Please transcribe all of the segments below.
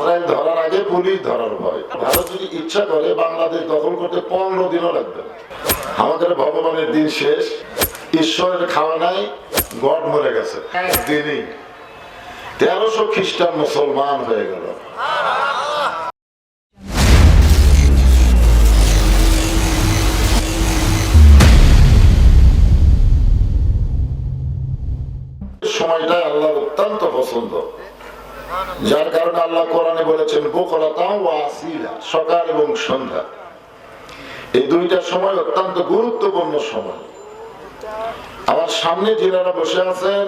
আজরাইল ধরার আগে পুলিশ ধরার ভয়। ভারত যদি ইচ্ছা করে বাংলাদেশ দখল করতে 15 দিনও লাগবে না। আমাদের ভগবানের দিন শেষ, ঈশ্বরের খাওয়া নাই, গড মরে গেছে। একদিনই 1300 খ্রিস্টান মুসলমান হয়ে গেল। সময়টা আল্লাহর অত্যন্ত পছন্দ, যার কারণে আল্লাহ কোরআনে বলেছেন বুকরাতাও ওয়া আসিলা, সকাল এবং সন্ধ্যা। এই দুইটা সময় অত্যন্ত গুরুত্বপূর্ণ সময়। আমার সামনে যিনারা বসে আছেন,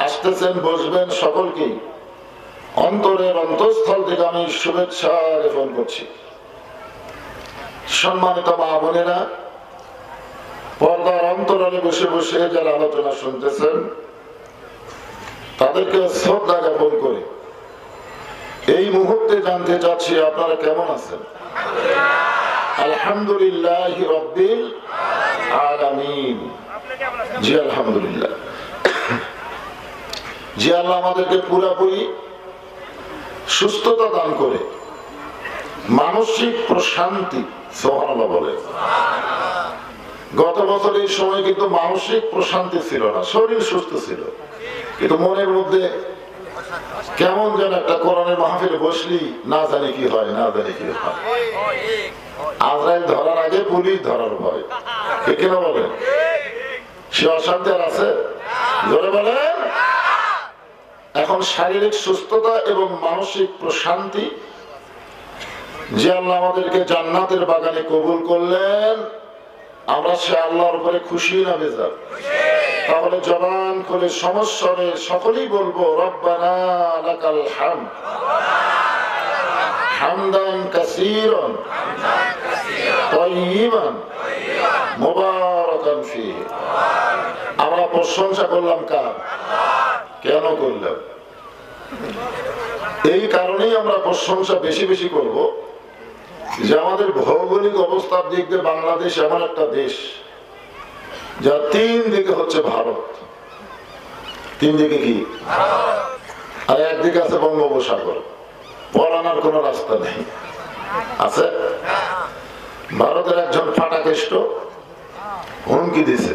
আসতেছেন, বসবেন, সকলকেই অন্তরের অন্তঃস্থল থেকে আমি শুভেচ্ছা জ্ঞাপন করছি। সম্মানিত মা বোনেরা, পর্দার অন্তরালে বসে বসে যারা আলোচনা শুনতেছেন, তাদেরকে শ্রদ্ধা জ্ঞাপন করে এই মুহূর্তে জানতে চাচ্ছি আপনারা কেমন আছেন। আলহামদুলিল্লাহি রাব্বিল আলামিন। জি আলহামদুলিল্লাহ। যে আল্লাহ আমাদেরকে পুরোপুরি সুস্থতা দান করে মানসিক প্রশান্তি, সুবহানাল্লাহ বলে। গত বছর এই সময় কিন্তু মানসিক প্রশান্তি ছিল না, শরীর সুস্থ ছিল, কিন্তু মনের মধ্যে কেমন যেন একটা কোরআনের মাহফিলে বসলি না জানি কি হয়, না জানি কি হয়। আজরাইল ধরার আগে পুলিশ ধরার ভয়। ঠিক কিনা বলেন? সে অশান্তি আর আছে? জোরে বলেন। এখন শারীরিক সুস্থতা এবং মানসিক প্রশান্তি যে আল্লাহ আমাদেরকে জান্নাতের বাগানে কবুল করলেন, আমরা সে আল্লাহর উপরে খুশি না বেজার? তাহলে জবান করে সমস্বরে সকলেই বলবো রব্বানা লাকাল হামদ হামদান কাসীরান তাইয়িবান মুবারাকান ফীহি। আমরা প্রশংসা করলাম কার? কেন করলাম? এই কারণেই আমরা প্রশংসা বেশি বেশি করব যে আমাদের ভৌগোলিক অবস্থার দিক দিয়ে বাংলাদেশ এমন একটা দেশ যা তিন দিকে হচ্ছে ভারত। তিন দিকে কি? আর একদিকে আছে বঙ্গোপসাগর, পলানোর কোন রাস্তা নেই। আছে? ভারতের একজন ফাটাকেষ্ট হুমকি দিছে।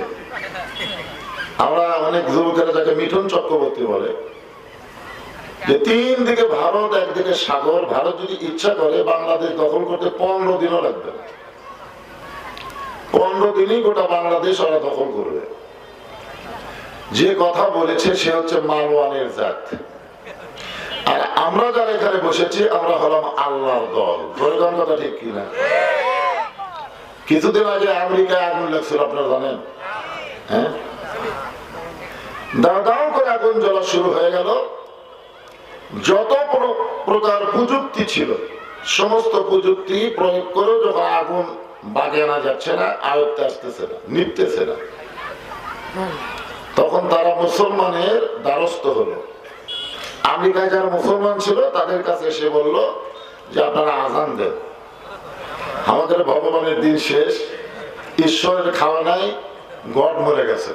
আমরা অনেক যুবকেরা যাকে মিঠুন চক্রবর্তী বলে, যে তিন দিকে ভারত, একদিকে সাগর। ভারত যদি ইচ্ছা করে বাংলাদেশ দখল করতে 15 দিনও লাগবে না। 15 দিনই গোটা বাংলাদেশ ওরা দখল করবে। যে কথা বলেছে সে হচ্ছে মারওয়ানের জাত। আর আমরা যারা এখানে বসেছি আমরা হলাম আল্লাহর দল। প্রয়োজন কথা ঠিক কিনা? কিছুদিন আগে আমেরিকায় আগুন লাগছিল, আপনারা জানেন? হ্যাঁ, দাও দাও করে আগুন জ্বলা শুরু হয়ে গেল। যত প্রকার প্রযুক্তি ছিল সমস্ত প্রযুক্তি প্রয়োগ করে যখন আগুন বাগে আনা যাচ্ছে না, আয়ত্তে আসতেছে না, নিপতেছে না, তখন তারা মুসলমানের দ্বারস্থ হলো। আমেরিকায় যারা মুসলমান ছিল তাদের কাছে এসে বলল যে আপনারা আজান দেন, আমাদের ভগবানের দিন শেষ, ঈশ্বরের খাওয়া নাই, গড মরে গেছে,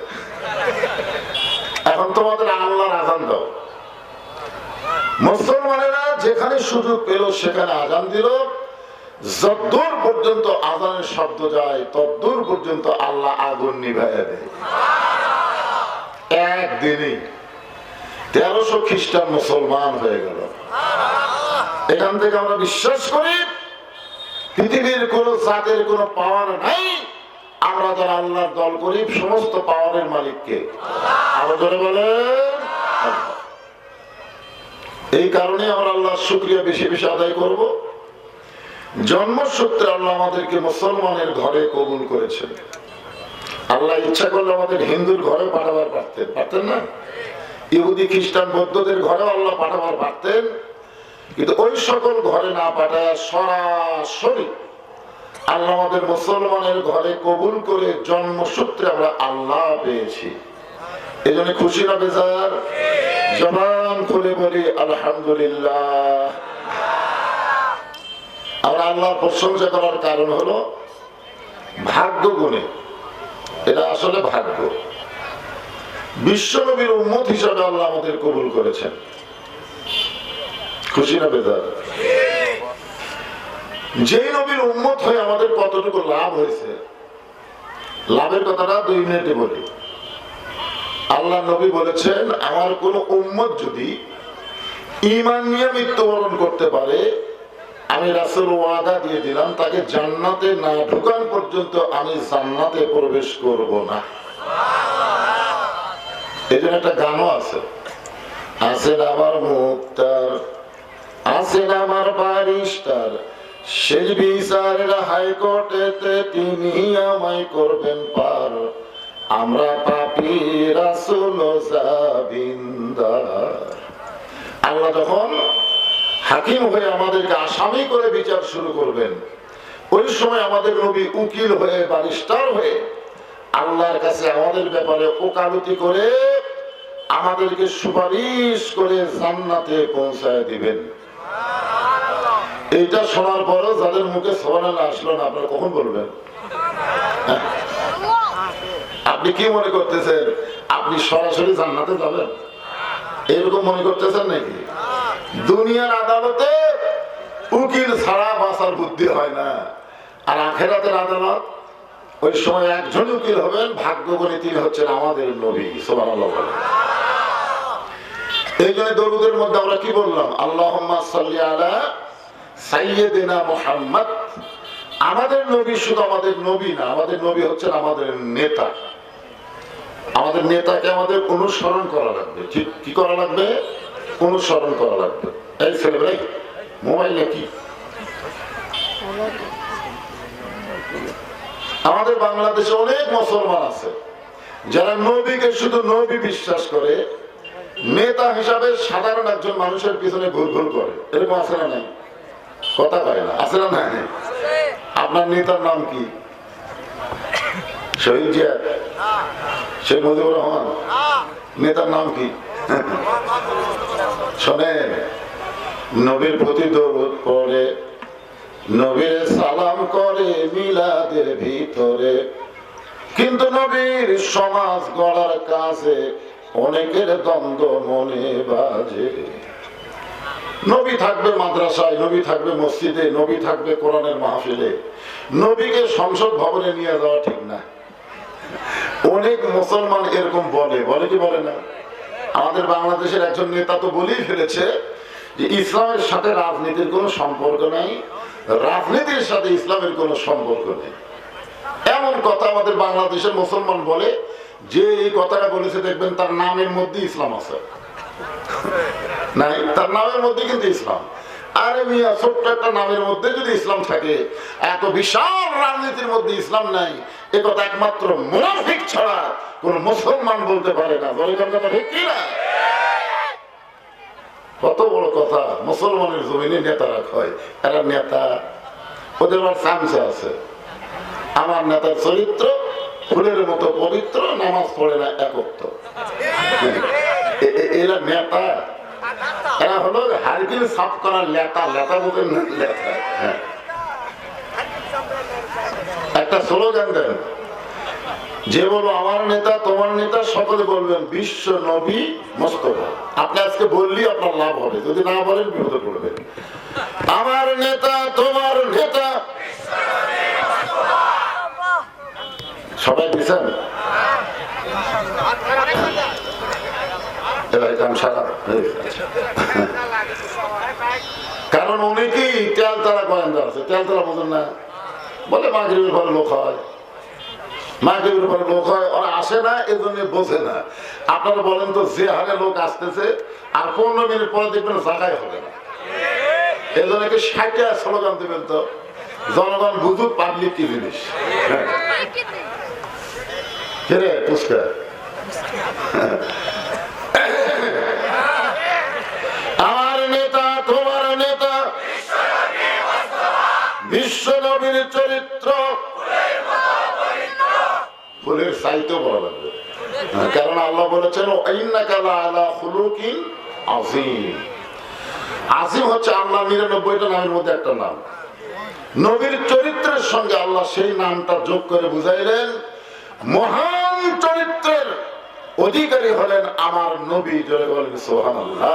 এখন তোমাদের আল্লাহর আজান দাও। মুসলমানেরা যেখানে সুযোগ পেল সেখানে আজান দিল। যতদূর পর্যন্ত আজানের শব্দ যায় ততদূর পর্যন্ত আল্লাহ আগুন নিভাইয়া দেয়। একদিনই 1300 খ্রিস্টান মুসলমান হয়ে গেল। এখান থেকে আমরা বিশ্বাস করি পৃথিবীর কোন জাতের কোন পাওয়ার নাই। আমরা যারা আল্লাহর দল করি সমস্ত পাওয়ারের মালিককে আরো জোরে বলেন। এই কারণে আমরা আল্লাহর শুকরিয়া বেশি বেশি আদায় করব। জন্মসূত্রে আল্লাহ আমাদেরকে মুসলমানের ঘরে কবুল করেছেন। আল্লাহ ইচ্ছা করলে আমাদের হিন্দুর ঘরে পাঠাবার পারতেন না? ইহুদি খ্রিস্টান বৌদ্ধদের ঘরেও আল্লাহ পাঠাবার পারতেন, কিন্তু ওই সকল ঘরে না পাঠায় সরাসরি আল্লাহ আমাদের মুসলমানের ঘরে কবুল করে জন্মসূত্রে আমরা আল্লাহ পেয়েছি। এই জন্য খুশি না বেজার? জবান খুলে বলি আলহামদুলিল্লাহ। আমরা আল্লাহর প্রশংসা করার কারণ হলো ভাগ্য গুণে। এটা আসলে ভাগ্য। বিশ্বনবীর উম্মত হিসাবে আল্লাহ আমাদের কবুল করেছেন। খুশি না বেজার? যে নবীর উম্মত হয়ে আমাদের কতটুকু লাভ হয়েছে, লাভের কথাটা 2 মিনিটে বলি। আল্লাহ নবী বলেছেন, আমার কোন উম্মত যদি ঈমান নিয়ে মৃত্যুবরণ করতে পারে, আমি রাসূল ওয়াদা দিয়ে দিলাম তাকে জান্নাতে না ঢোকান পর্যন্ত আমি জান্নাতে প্রবেশ করব না। এই জন্য একটা গানও আছে, আছেন আমার মুক্তার, আছেন আমার ব্যারিস্টার, শেষ বিচারের হাইকোর্টেতে তিনি আমায় করবেন পার, আমরা পাপী রাসূল জাবিনদার। আল্লাহ যখন হাকিম হয়ে আমাদেরকে আসামি করে বিচার শুরু করবেন, ওই সময় আমাদের নবী উকিল হয়ে, ব্যারিস্টার হয়ে আল্লাহর কাছে আমাদের ব্যাপারে ওকালতি করে আমাদেরকে সুপারিশ করে জান্নাতে পৌঁছায় দিবেন। এইটা শোনার পরও যাদের মুখে সুবহানাল্লাহ আসলো না, আপনারা কখন বলবেন? আপনি কি মনে করতেছেন আপনি সরাসরি জান্নাতে যাবেন? এরকম মনে করতেছেন নাকি? দুনিয়ার আদালতে উকিল ছাড়া বাঁচার বুদ্ধি হয় না, আর আখিরাতের আদালত ওই সময় একজন উকিল হবেন, ভাগ্য করে তিনি হচ্ছেন আমাদের নবী। সুবহানাল্লাহ বলেন। এই জন্য দরুদের মধ্যে আমরা কি বললাম? আল্লাহুম্মা সাল্লি আলা সাইয়্যিদিনা মুহাম্মদ। আমাদের নবী শুধু আমাদের নবী না, আমাদের নবী হচ্ছেন আমাদের নেতা। আমাদের নেতাকে আমাদের অনুসরণ করা লাগবে। কি করা লাগবে? অনুসরণ করা লাগবে। এই ছেলেবেলা মোবাইলে কি আমাদের বাংলাদেশে অনেক মুসলমান আছে যারা নবীকে শুধু নবী বিশ্বাস করে, নেতা হিসাবে সাধারণ একজন মানুষের পিছনে ঘুরঘুর করে। এরকম আছে না নাই? কথা কয় না, আছে না নাই? আপনার নেতার নাম কি? শহীদ জিয়া, শেখ মুজিবুর রহমান, নেতার নাম কি? শোনেন, নবীর প্রতি দরুদ পড়ে, নবীর সালাম করে মিলাদের ভিতরে, কিন্তু নবীর সমাজ গড়ার কাজে অনেকের দ্বন্দ্ব মনে বাজে। নবী থাকবে মাদ্রাসায়, নবী থাকবে মসজিদে, নবী থাকবে কোরআনের মাহফিলে, নবীকে সংসদ ভবনে নিয়ে যাওয়া ঠিক না। অনেক মুসলমান এরকম বলে, বলে কি বলে না? আমাদের বাংলাদেশের একজন নেতা তো বলেই ফেলেছে যে ইসলামের সাথে রাজনীতির কোনো সম্পর্ক নাই, রাজনীতির সাথে ইসলামের কোনো সম্পর্ক নেই। এমন কথা আমাদের বাংলাদেশের মুসলমান বলে, যে এই কথাটা বলেছে দেখবেন তার নামের মধ্যে ইসলাম আছে, নাই তার নামের মধ্যে কিন্তু ইসলাম। আরে মিয়া, ছোট্ট একটা নামের মধ্যে যদি ইসলাম থাকে, এত বিশাল রাজনীতির মধ্যে ইসলাম নাই, এ কথা একমাত্র মুনাফিক ছাড়া কোন মুসলমান বলতে পারে না। বলে কথা ঠিক কিনা? কত বড় কথা! মুসলমানের জমিনে নেতারা হয়, এরা নেতা, ওদের আবার চামচা আছে। আমার নেতার চরিত্র ফুলের মতো পবিত্র, নামাজ পড়ে না একত্র। এরা নেতা, এরা হলো হারকিল সাফ করার লেতা। লেতা বলতেন না? লেতা। একটা স্লোগান দেন, যে বলবো আমার নেতা তোমার নেতা, সকলে বলবেন বিশ্ব নবী মোস্তফা। আপনি আজকে বললি আপনার লাভ হবে, যদি না বলেন বিপদে পড়বেন। আমার নেতা তোমার নেতা, সবাই দিচ্ছেন? কারণ অনেকেই তেলতলা গোয়েন্দা আছে, তেলতলা বোঝেন না, বলে মাগরিবের পরে লোক হয়, মাগরিবের পরে লোক হয়, ওরা আসে না, এজন্য বোঝে না। আপনারা বলেন তো, যে হারে লোক আসতেছে আর 15 মিনিট পরে দেখবেন জায়গায় হবে না, এজন্য 60টা স্লোগান দেবেন তো জনগণ বুঝুক পাবলিক কি জিনিস। রে পুষ্কা আমার নেতা তোমার নেতা, বিশ্ব নবীর চরিত্র ফুলের চাইতেও বলা লাগবে, কারণ আল্লাহ বলেছেন ইন্নাকা লাআলা খুলুকিন আযীম। আযীম হচ্ছে আল্লাহ 99টা নামের মধ্যে একটা নাম। নবীর চরিত্রের সঙ্গে আল্লাহ সেই নামটা যোগ করে বুঝাইলেন, মহান চরিত্রের অধিকারী হলেন আমার নবী। জোরে বলেন সুবহানাল্লাহ।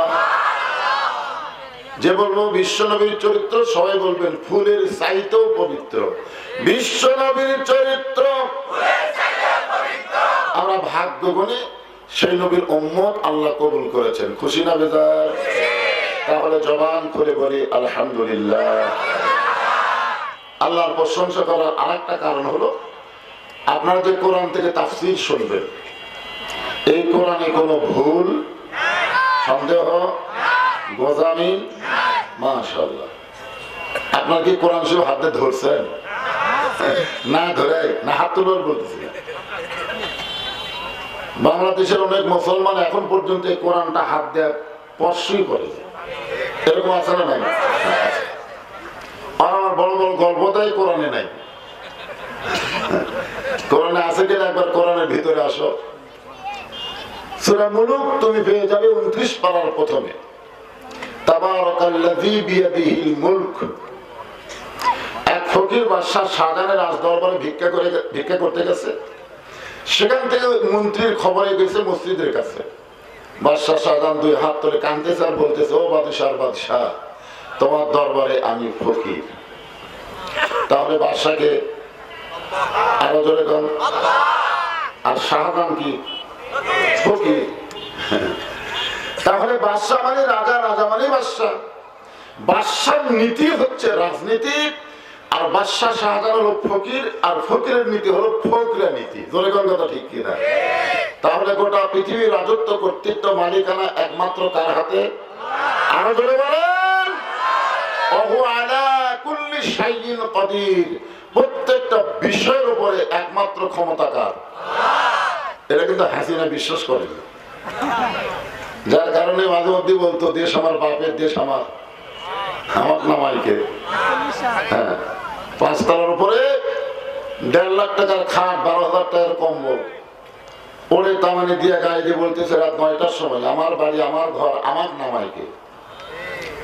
যে বলবো বিশ্ব নবীর চরিত্র, সবাই বলবেন ফুলের চাইতেও পবিত্র। বিশ্ব নবীর চরিত্র আমরা ভাগ্য গুণে সেই নবীর উম্মত আল্লাহ কবুল করেছেন। খুশি না বেজার? তাহলে জবান খুলে বলি আলহামদুলিল্লাহ। আল্লাহর প্রশংসা করার আরেকটা কারণ হলো, আপনারা যে কোরআন থেকে তাফসীর শুনবেন, এই কোরআনে কোনো ভুল, সন্দেহ, গোজামি, মাশাআল্লাহ। আপনার কি কোরআন শরীফ হাতে ধরছেন? না ধরে না, হাত তোলার বলতেছি না। বাংলাদেশের অনেক মুসলমান এখন পর্যন্ত এই কোরআনটা হাত দেওয়া স্পর্শই করে, এরকম আছে না নাই? আর আমার বড় বড় গল্প দেয় কোরআনে নাই। কোরআনে আছে কিনা একবার কোরআনের ভিতরে আসো। সূরা মুলুক তুমি পেয়ে যাবে 29 পারার প্রথমে, তাবারাকাল্লাযী বিয়াদিহিল মুলক। এক ফকির বাদশা শাহজাহানের রাজ দরবারে ভিক্ষা করতে গেছে। সেখান থেকে মন্ত্রীর খবরে গেছে মসজিদের কাছে। বাদশা শাহজাহান দুই হাত তুলে কাঁদতেছে আর বলতেছে, ও বাদশাহ, তোমার দরবারে আমি ফকির। তাহলে বাদশাকে আরো জোরে গান, আর শাহজাহান কি ফকির? তাহলে বাদশা মানে রাজা, রাজা মানে বাদশা। বাদশার নীতি হচ্ছে রাজনীতি, আর বাদশা শাহজাহান হলো ফকির, আর ফকিরের নীতি হলো ফকরা নীতি। জোরে গান, কথা ঠিক কিনা? তাহলে গোটা পৃথিবীর রাজত্ব, কর্তৃত্ব, মালিকানা একমাত্র কার হাতে? আরো জোরে বলেন, ওহু আলা কুল্লি শাইইন কাদির। প্রত্যেকটা বিষয়ের উপরে একমাত্র ক্ষমতাকার। এটা কিন্তু হাসিনা বিশ্বাস করে, যার কারণে মাঝে মধ্যে বলতো, দেশ আমার বাপের, দেশ আমার নামাইকে। হ্যাঁ, 5 তলার উপরে 1.5 লাখ টাকার খাট, 12,000 টাকার কম্বল ওরে তামানে দিয়ে গায়ে দিয়ে বলতেছে রাত 9টার সময়, আমার বাড়ি, আমার ঘর, আমার নামাইকে।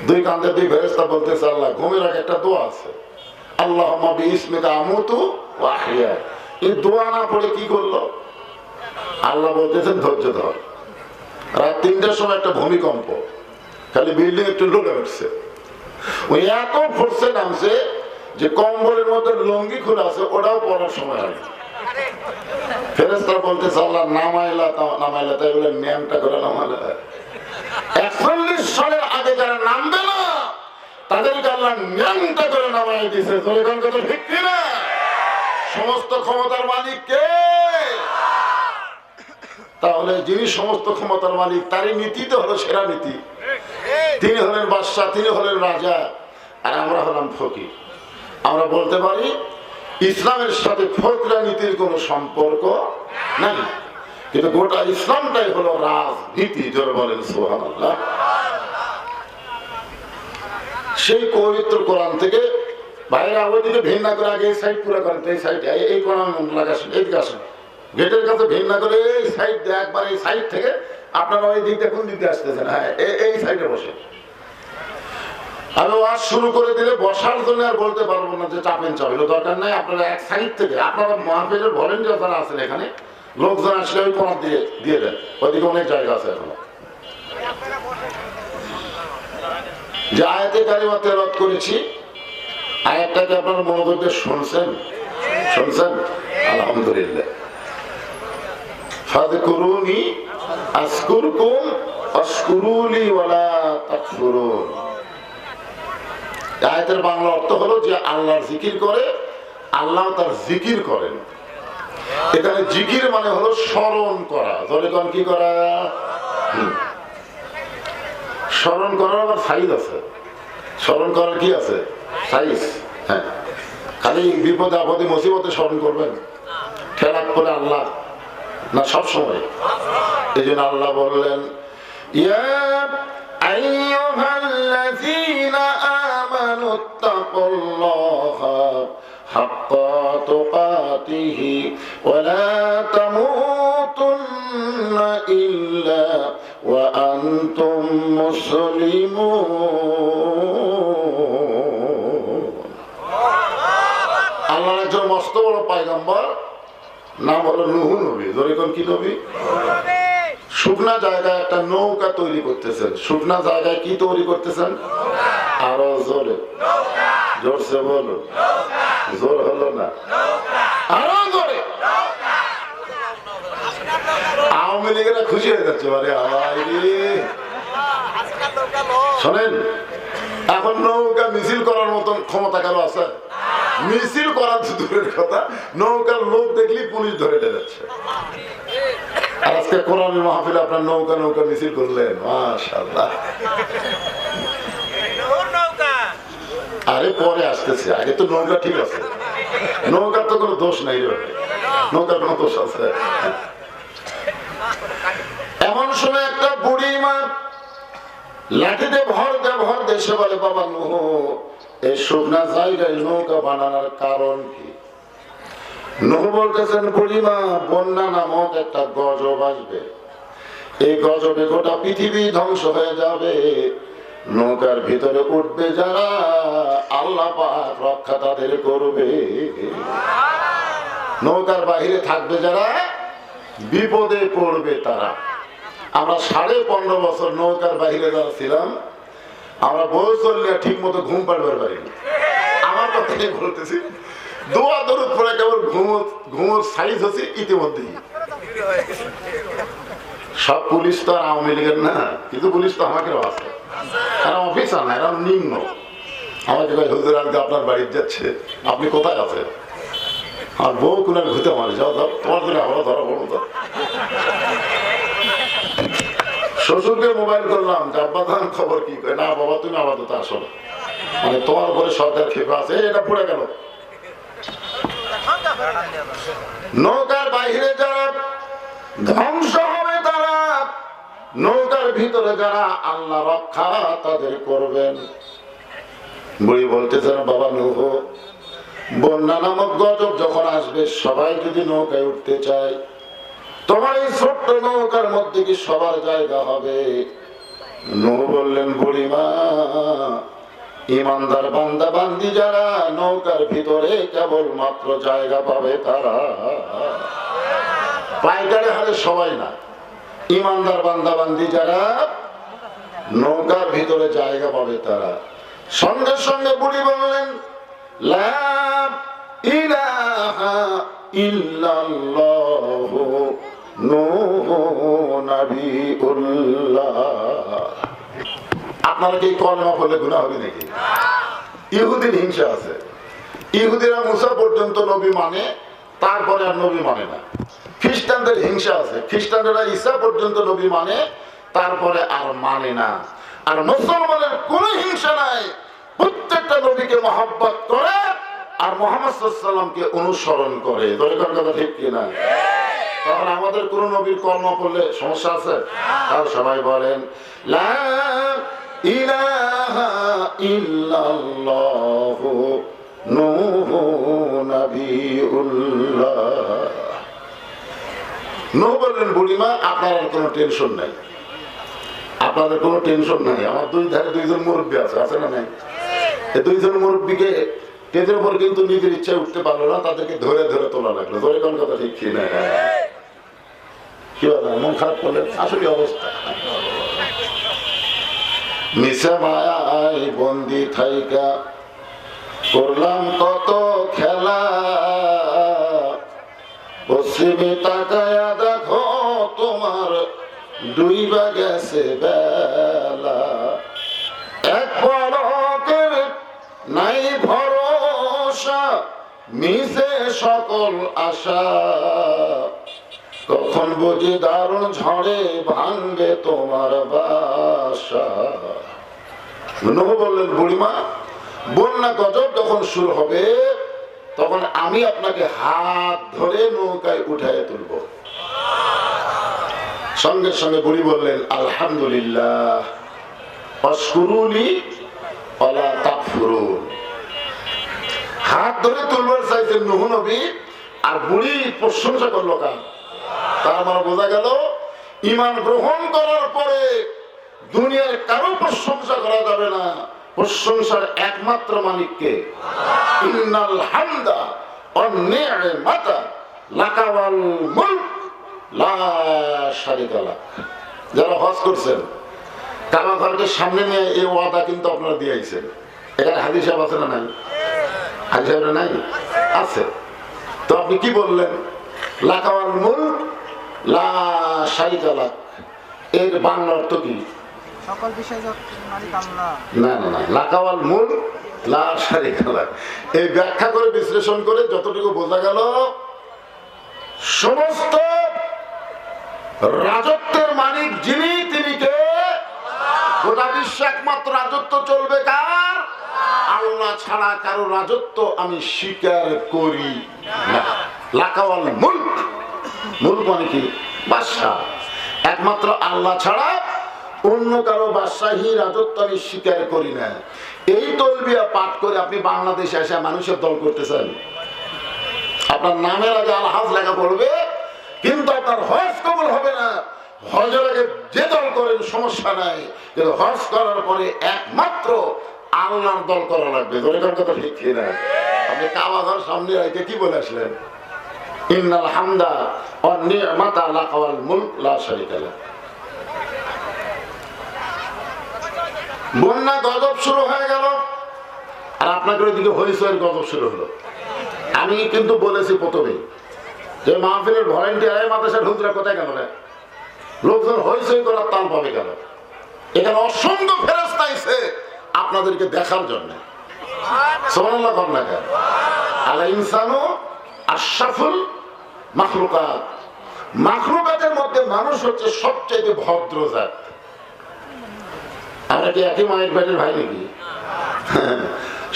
দুই কাঁধে দুই ফেরেশতা বলতেছে, আল্লাহ ঘুমের আগে একটা দোয়া আছে, আল্লাহুম্মা বিইসমিকা আমুতু ওয়া আহইয়া। এই দোয়া না পড়ে কি করলো? আল্লাহ বলতেছেন ধৈর্য ধর। রাত 3টার সময় একটা ভূমিকম্প, খালি বিল্ডিং একটু লড়ে উঠছে। ওই এত ফোর্সে নামছে যে কম্বলের মধ্যে লঙ্গি খোলা আছে, ওটাও পড়ার সময় হয়। ফেরেশতারা বলতেছে, আল্লাহ নামাইলা তাই বলে ন্যামটা করে নামাইলা। 41 সালের আগে যারা নামবে না তাদেরকে আল্লাহ ন্যামটা করে নামাই দিছে। ঠিক কিনা? সমস্ত ক্ষমতার মালিক কে? তাহলে যিনি সমস্ত ক্ষমতার মালিক, তারই নীতি তো হলো সেরা নীতি। তিনি হলেন বাদশাহ, তিনি হলেন রাজা, আর আমরা হলাম ফকির। আমরা বলতে পারি ইসলামের সাথে ফকরা নীতির কোনো সম্পর্ক নাই, কিন্তু গোটা ইসলামটাই হলো রাজনীতি। জোরে বলেন সুবহানাল্লাহ। সেই পবিত্র কোরআন থেকে বাইরে ওইদিকে ভিন্ন করে, আগে এই সাইড পুরো করেন, এই সাইড, এই কোরআন লাগাসেন, এইদিকে আসেন, গেটের কাছে ভিন্ন করে এই সাইড দিয়ে একবার, এই সাইড থেকে আপনারা ওই দিকটা কোন দিকে আসতেছেন? হ্যাঁ, এই সাইডে বসে। আমি ওয়াজ শুরু করে দিলে বসার জন্য আর বলতে পারবো না যে চাপেন, দরকার নাই। আপনারা এক সাইড থেকে, আপনারা মাহফিলের ভলেন্টিয়ার যারা আছেন এখানে, লোকজন আসলে ওই কোরআন দিয়ে দেন, ওইদিকে অনেক জায়গা আছে। এখন যে আয়াতে কারিমা তেলাওয়াত করেছি, আয়াতটাকে আপনারা মনোযোগ দিয়ে শুনছেন? আলহামদুলিল্লাহ। ফাযকুরুনি আযকুরকুম ওয়াশকুরুলি ওয়ালা তাকফুরুন। আয়াতের বাংলা অর্থ হলো যে আল্লাহর জিকির করে, আল্লাহ তার জিকির করেন। এখানে জিকির মানে হলো স্মরণ করা। ধরে কোন কি করা? স্মরণ করার আবার সাইজ আছে। স্মরণ করার কি আছে? সাইজ। হ্যাঁ, খালি বিপদে আপদে মুসিবতে স্মরণ করবেন, খেলাপ করে আল্লাহ না সব সময়। এই জন্য আল্লাহ বললেন, ইয়া আইয়ুহাল্লাযীনা আমানুত্তাকুল্লাহা হাক্কা তুকাতিহি ওয়া লা তামুতুন্না ইল্লা ওয়া আনতুম মুসলিমুন। আল্লাহর একজন মস্ত বড় পয়গম্বর, নাম হলো নূহ নবী। ধরে কোন কি নবী? শুকনা জায়গায় একটা নৌকা তৈরি করতেছেন। শুকনা জায়গায় কি তৈরি করতেছেন? আরো জোরে, জোরসে বলো, জোর হলো না, আরো জোরে। আওয়ামী লীগেরা খুশি হয়ে যাচ্ছে, মানে শোনেন, এখন নৌকা মিছিল করার মতন ক্ষমতা কারো আছে? মিছিল করার দূরের কথা, নৌকার লোক দেখলি পুলিশ ধরে যাচ্ছে। আর আজকে কোরআনের মাহফিলে আপনার নৌকা নৌকা মিছিল করলেন, মাশাআল্লাহ। আরে পরে আসতেছে, আগে তো নৌকা ঠিক আছে, নৌকার তো কোনো দোষ নাই রে, নৌকার কোনো দোষ আছে? এমন সময় একটা বুড়ি মা লাঠিতে ভর দেশে বলে, বাবা নুহ, এই শুকনা জায়গায় নৌকা বানানোর কারণ কি? নূহ বলতেছেন, বুড়িমা, বন্যা নামক একটা গজব আসবে, এই গজবে গোটা পৃথিবী ধ্বংস হয়ে যাবে, নৌকার ভিতরে উঠবে যারা, আল্লাহ পাক রক্ষা তাদের করবে। নৌকার বাহিরে থাকবে যারা, বিপদে পড়বে তারা। আমরা 15.5 বছর নৌকার বাহিরে যারা ছিলাম, আমরা বউ চললে ঠিক মতো ঘুম পাড়বার পারিনি। আমার কথাই বলতেছি, দোয়া দরুদ পরে কেবল ঘুমোর সাইজ হচ্ছে ইতিমধ্যেই। সব পুলিশ তো আর আওয়ামী লীগের না, কিন্তু পুলিশ তো আমাকেও আছে, এরা অফিসার না, এরা নিম্ন। আমাকে ভাই হুজুর আজকে আপনার বাড়ি যাচ্ছে, আপনি কোথায় আছেন? আর বউ কোনার ঘুরতে মারে, যাও যাও, তোমার জন্য আমরা ধরা বলো তো। শ্বশুরকে মোবাইল করলাম, আব্বা ধান খবর কি? না বাবা, তুমি আপাতত আসো না, মানে তোমার উপরে সরকার খেপে আছে, এটা পড়ে গেল। নৌকার বাহিরে যারা ধ্বংস হবে তারা, নৌকার ভিতরে যারা আল্লাহ রক্ষা তাদের করবেন। বুড়ি বলতেছেন, বাবা নূহ, বন্যা নামক গজব যখন আসবে, সবাই যদি নৌকায় উঠতে চায়, তোমার এই ছোট্ট নৌকার মধ্যে কি সবার জায়গা হবে? নূহ বললেন, বুড়িমা, ইমানদার বান্দা বান্দি যারা নৌকার ভিতরে কেবল মাত্র জায়গা পাবে তারা, পাইকারে হারে সবাই না। ইমানদার বান্দা বান্দি যারা নৌকার ভিতরে জায়গা পাবে তারা। সঙ্গে সঙ্গে বুড়ি বললেন, লা ইলাহা ইল্লাল্লাহু নূহ নবিউল্লাহ। আপনারা কি কলমা পড়লে গুনাহ হবে নাকি? ইহুদির হিংসা আছে, ইহুদিরা মুসা পর্যন্ত নবী মানে, তারপরে আর নবী মানে না। খ্রিস্টানদের হিংসা আছে, খ্রিস্টানরা ঈসা পর্যন্ত নবী মানে, তারপরে আর মানে না। আর মুসলমানের কোনো হিংসা নাই, প্রত্যেকটা নবীকে মহব্বত করে আর মুহাম্মদ সাল্লাল্লাহু আলাইহি সাল্লামকে অনুসরণ করে। দরকার কথা ঠিক কিনা? তখন আমাদের কোন নবীর কলমা পড়লে সমস্যা আছে? তাও সবাই বলেন, লা ইলাহা ইল্লাল্লাহু নূহ নবিউল্লাহ। নূহ বললেন, বুড়িমা, আপনার কোনো টেনশন নাই, আপনাদের কোনো টেনশন নাই। আমার দুই ধারে দুইজন মুরব্বী আছে, আছে না নাই? এই দুইজন মুরব্বীকে স্টেজের উপর কিন্তু নিজের ইচ্ছায় উঠতে পারলো না, তাদেরকে ধরে ধরে তোলা লাগলো। ধরে কোন কথা ঠিক কি না? কি বলেন, মন খারাপ করলেন? আসলে অবস্থা মিশা মায়ায় বন্দি থাইকা করলাম কত খেলা, পশ্চিমে তাকায়া দেখো তোমার ডুইবা গেছে বেলা, এক পলকের নাই ভরসা, মিশে সকল আশা, কখন বুঝি দারুণ ঝড়ে ভাঙ্গে তোমার বাসা। নূহ বললেন, বুড়িমা, বন্যা গজব যখন শুরু হবে, তখন আমি আপনাকে হাত ধরে নৌকায় উঠায় তুলব। সঙ্গে সঙ্গে বুড়ি বললেন, আলহামদুলিল্লাহ, আশকুরুনি ওয়ালা তাকফুরুন। হাত ধরে তুলবার চাইছেন নূহ নবী, আর বুড়ি প্রশংসা করলো কার? তার মানে বোঝা গেল, ঈমান গ্রহণ করার পরে দুনিয়ার কারো প্রশংসা করা যাবে না, প্রশংসার একমাত্র মালিককে। ইন্নাল হামদা ওয়ান নি'মাতা লাকা ওয়াল মুলক লা শারিকা লাহ। যারা হজ করছেন কাবা ঘরকে সামনে নিয়ে এই ওয়াদা কিন্তু আপনারা দিয়ে আইছেন। এখানে হাজী সাহেব আছে না নাই? হাজী সাহেবরা নাই? আছে। তো আপনি কি বললেন? লাকাওয়াল মুলক লা শারিকা লাহ, এর বাংলা অর্থ কি? সকল বিষয় মালিক আল্লাহ। না না না, লাকাওয়াল মুলক লা শারিকা লাহ, এই ব্যাখ্যা করে বিশ্লেষণ করে যতটুকু বোঝা গেল, সমস্ত রাজত্বের মালিক যিনি, তিনি কে? গোটা বিশ্বে একমাত্র রাজত্ব চলবে কার? আল্লাহ ছাড়া কারো রাজত্ব আমি স্বীকার করি না। লাকাওয়াল মুলক, মুলক মানে কি? বাদশাহ। একমাত্র আল্লাহ ছাড়া অন্য কারো বাদশাহী রাজত্ব আমি স্বীকার করি না। এই তলবিয়া পাঠ করে আপনি বাংলাদেশে এসে মানুষের দল করতেছেন। আপনার নামের আগে আলহাজ লেখা পড়বে, কিন্তু আপনার হজ কবুল হবে না। হজের আগে যে দল করেন সমস্যা নাই, কিন্তু হজ করার পরে একমাত্র আল্লাহর দল করা লাগবে। কথা ঠিক না? আপনি কাবা ঘর সামনে রাখতে কি বলে আসলেন? ইন্নাল হামদা ওয়ান নি'মাতা লাকাওয়াল মুলক লা শারিকা লাহ। বন্যা গজব শুরু হয়ে গেল, আর আপনাদের ওইদিকে হইচয়ের গজব শুরু হলো। আমি কিন্তু বলেছি প্রথমে যে মাহফিলের ভলেন্টিয়ার মাদ্রাসার হুজুরা কোথায় গেল? লোকজন হইচই করার তাল পাবে কেন? এখানে অসংখ্য ফেরেশতা আইছে আপনাদেরকে দেখার জন্য। সুবহানাল্লাহ কর না কেন? আল ইনসানু আশরাফুল মাখলুকাত। মাখলুকাতের মধ্যে মানুষ হচ্ছে সবচেয়ে ভদ্র জাত। আমরা কি একই মায়ের পেটের ভাই নাকি?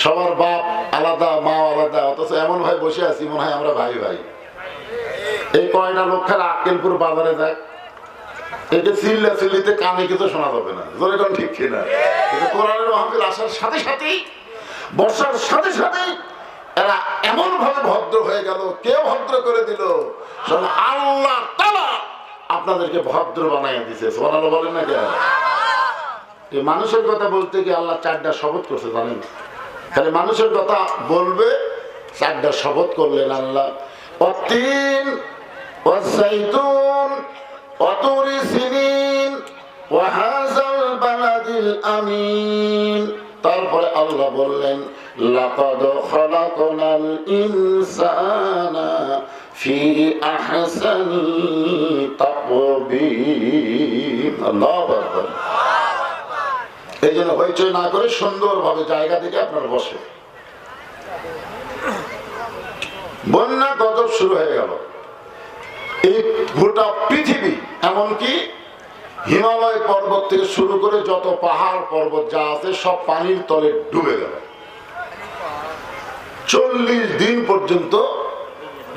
সবার বাপ আলাদা, মা আলাদা, অথচ এমন ভাই বসে আছি মনে হয় আমরা ভাই ভাই। এই কয়টা লোক খেলা আক্কেলপুর বাজারে যায়, একে চিল্লা চিল্লিতে কানে কিছু শোনা যাবে না। জোরে কোন ঠিক কিনা? কিন্তু কোরআনের মাহফিল আসার সাথে সাথেই, বর্ষার সাথে সাথেই এরা এমন ভাবে ভদ্র হয়ে গেল। কে ভদ্র করে দিল? আল্লাহ তাআলা আপনাদেরকে ভদ্র বানাইয়া দিছে। সুবহানাল্লাহ বলেন না কেন? এই মানুষের কথা বলতে গিয়ে আল্লাহ 4টা শপথ করছে, জানেন? খালি মানুষের কথা বলবে 4টা শপথ করলেন আল্লাহ। ওয়াতিন ওয়াযাইতুন ওয়াতুরি সিনিন ওয়া হাযাল বালাদিল আমিন। তারপরে আল্লাহ বললেন লাকাদ খালাকনাল ইনসানা ফি আহসানি তাকবীর। আল্লাহু আকবার। এই জন্য হইচই না করে সুন্দরভাবে জায়গা থেকে আপনার বসে। বন্যা গজব শুরু হয়ে গেল। এই গোটা পৃথিবী, এমনকি হিমালয় পর্বত থেকে শুরু করে যত পাহাড় পর্বত যা আছে সব পানির তলে ডুবে গেল। 40 দিন পর্যন্ত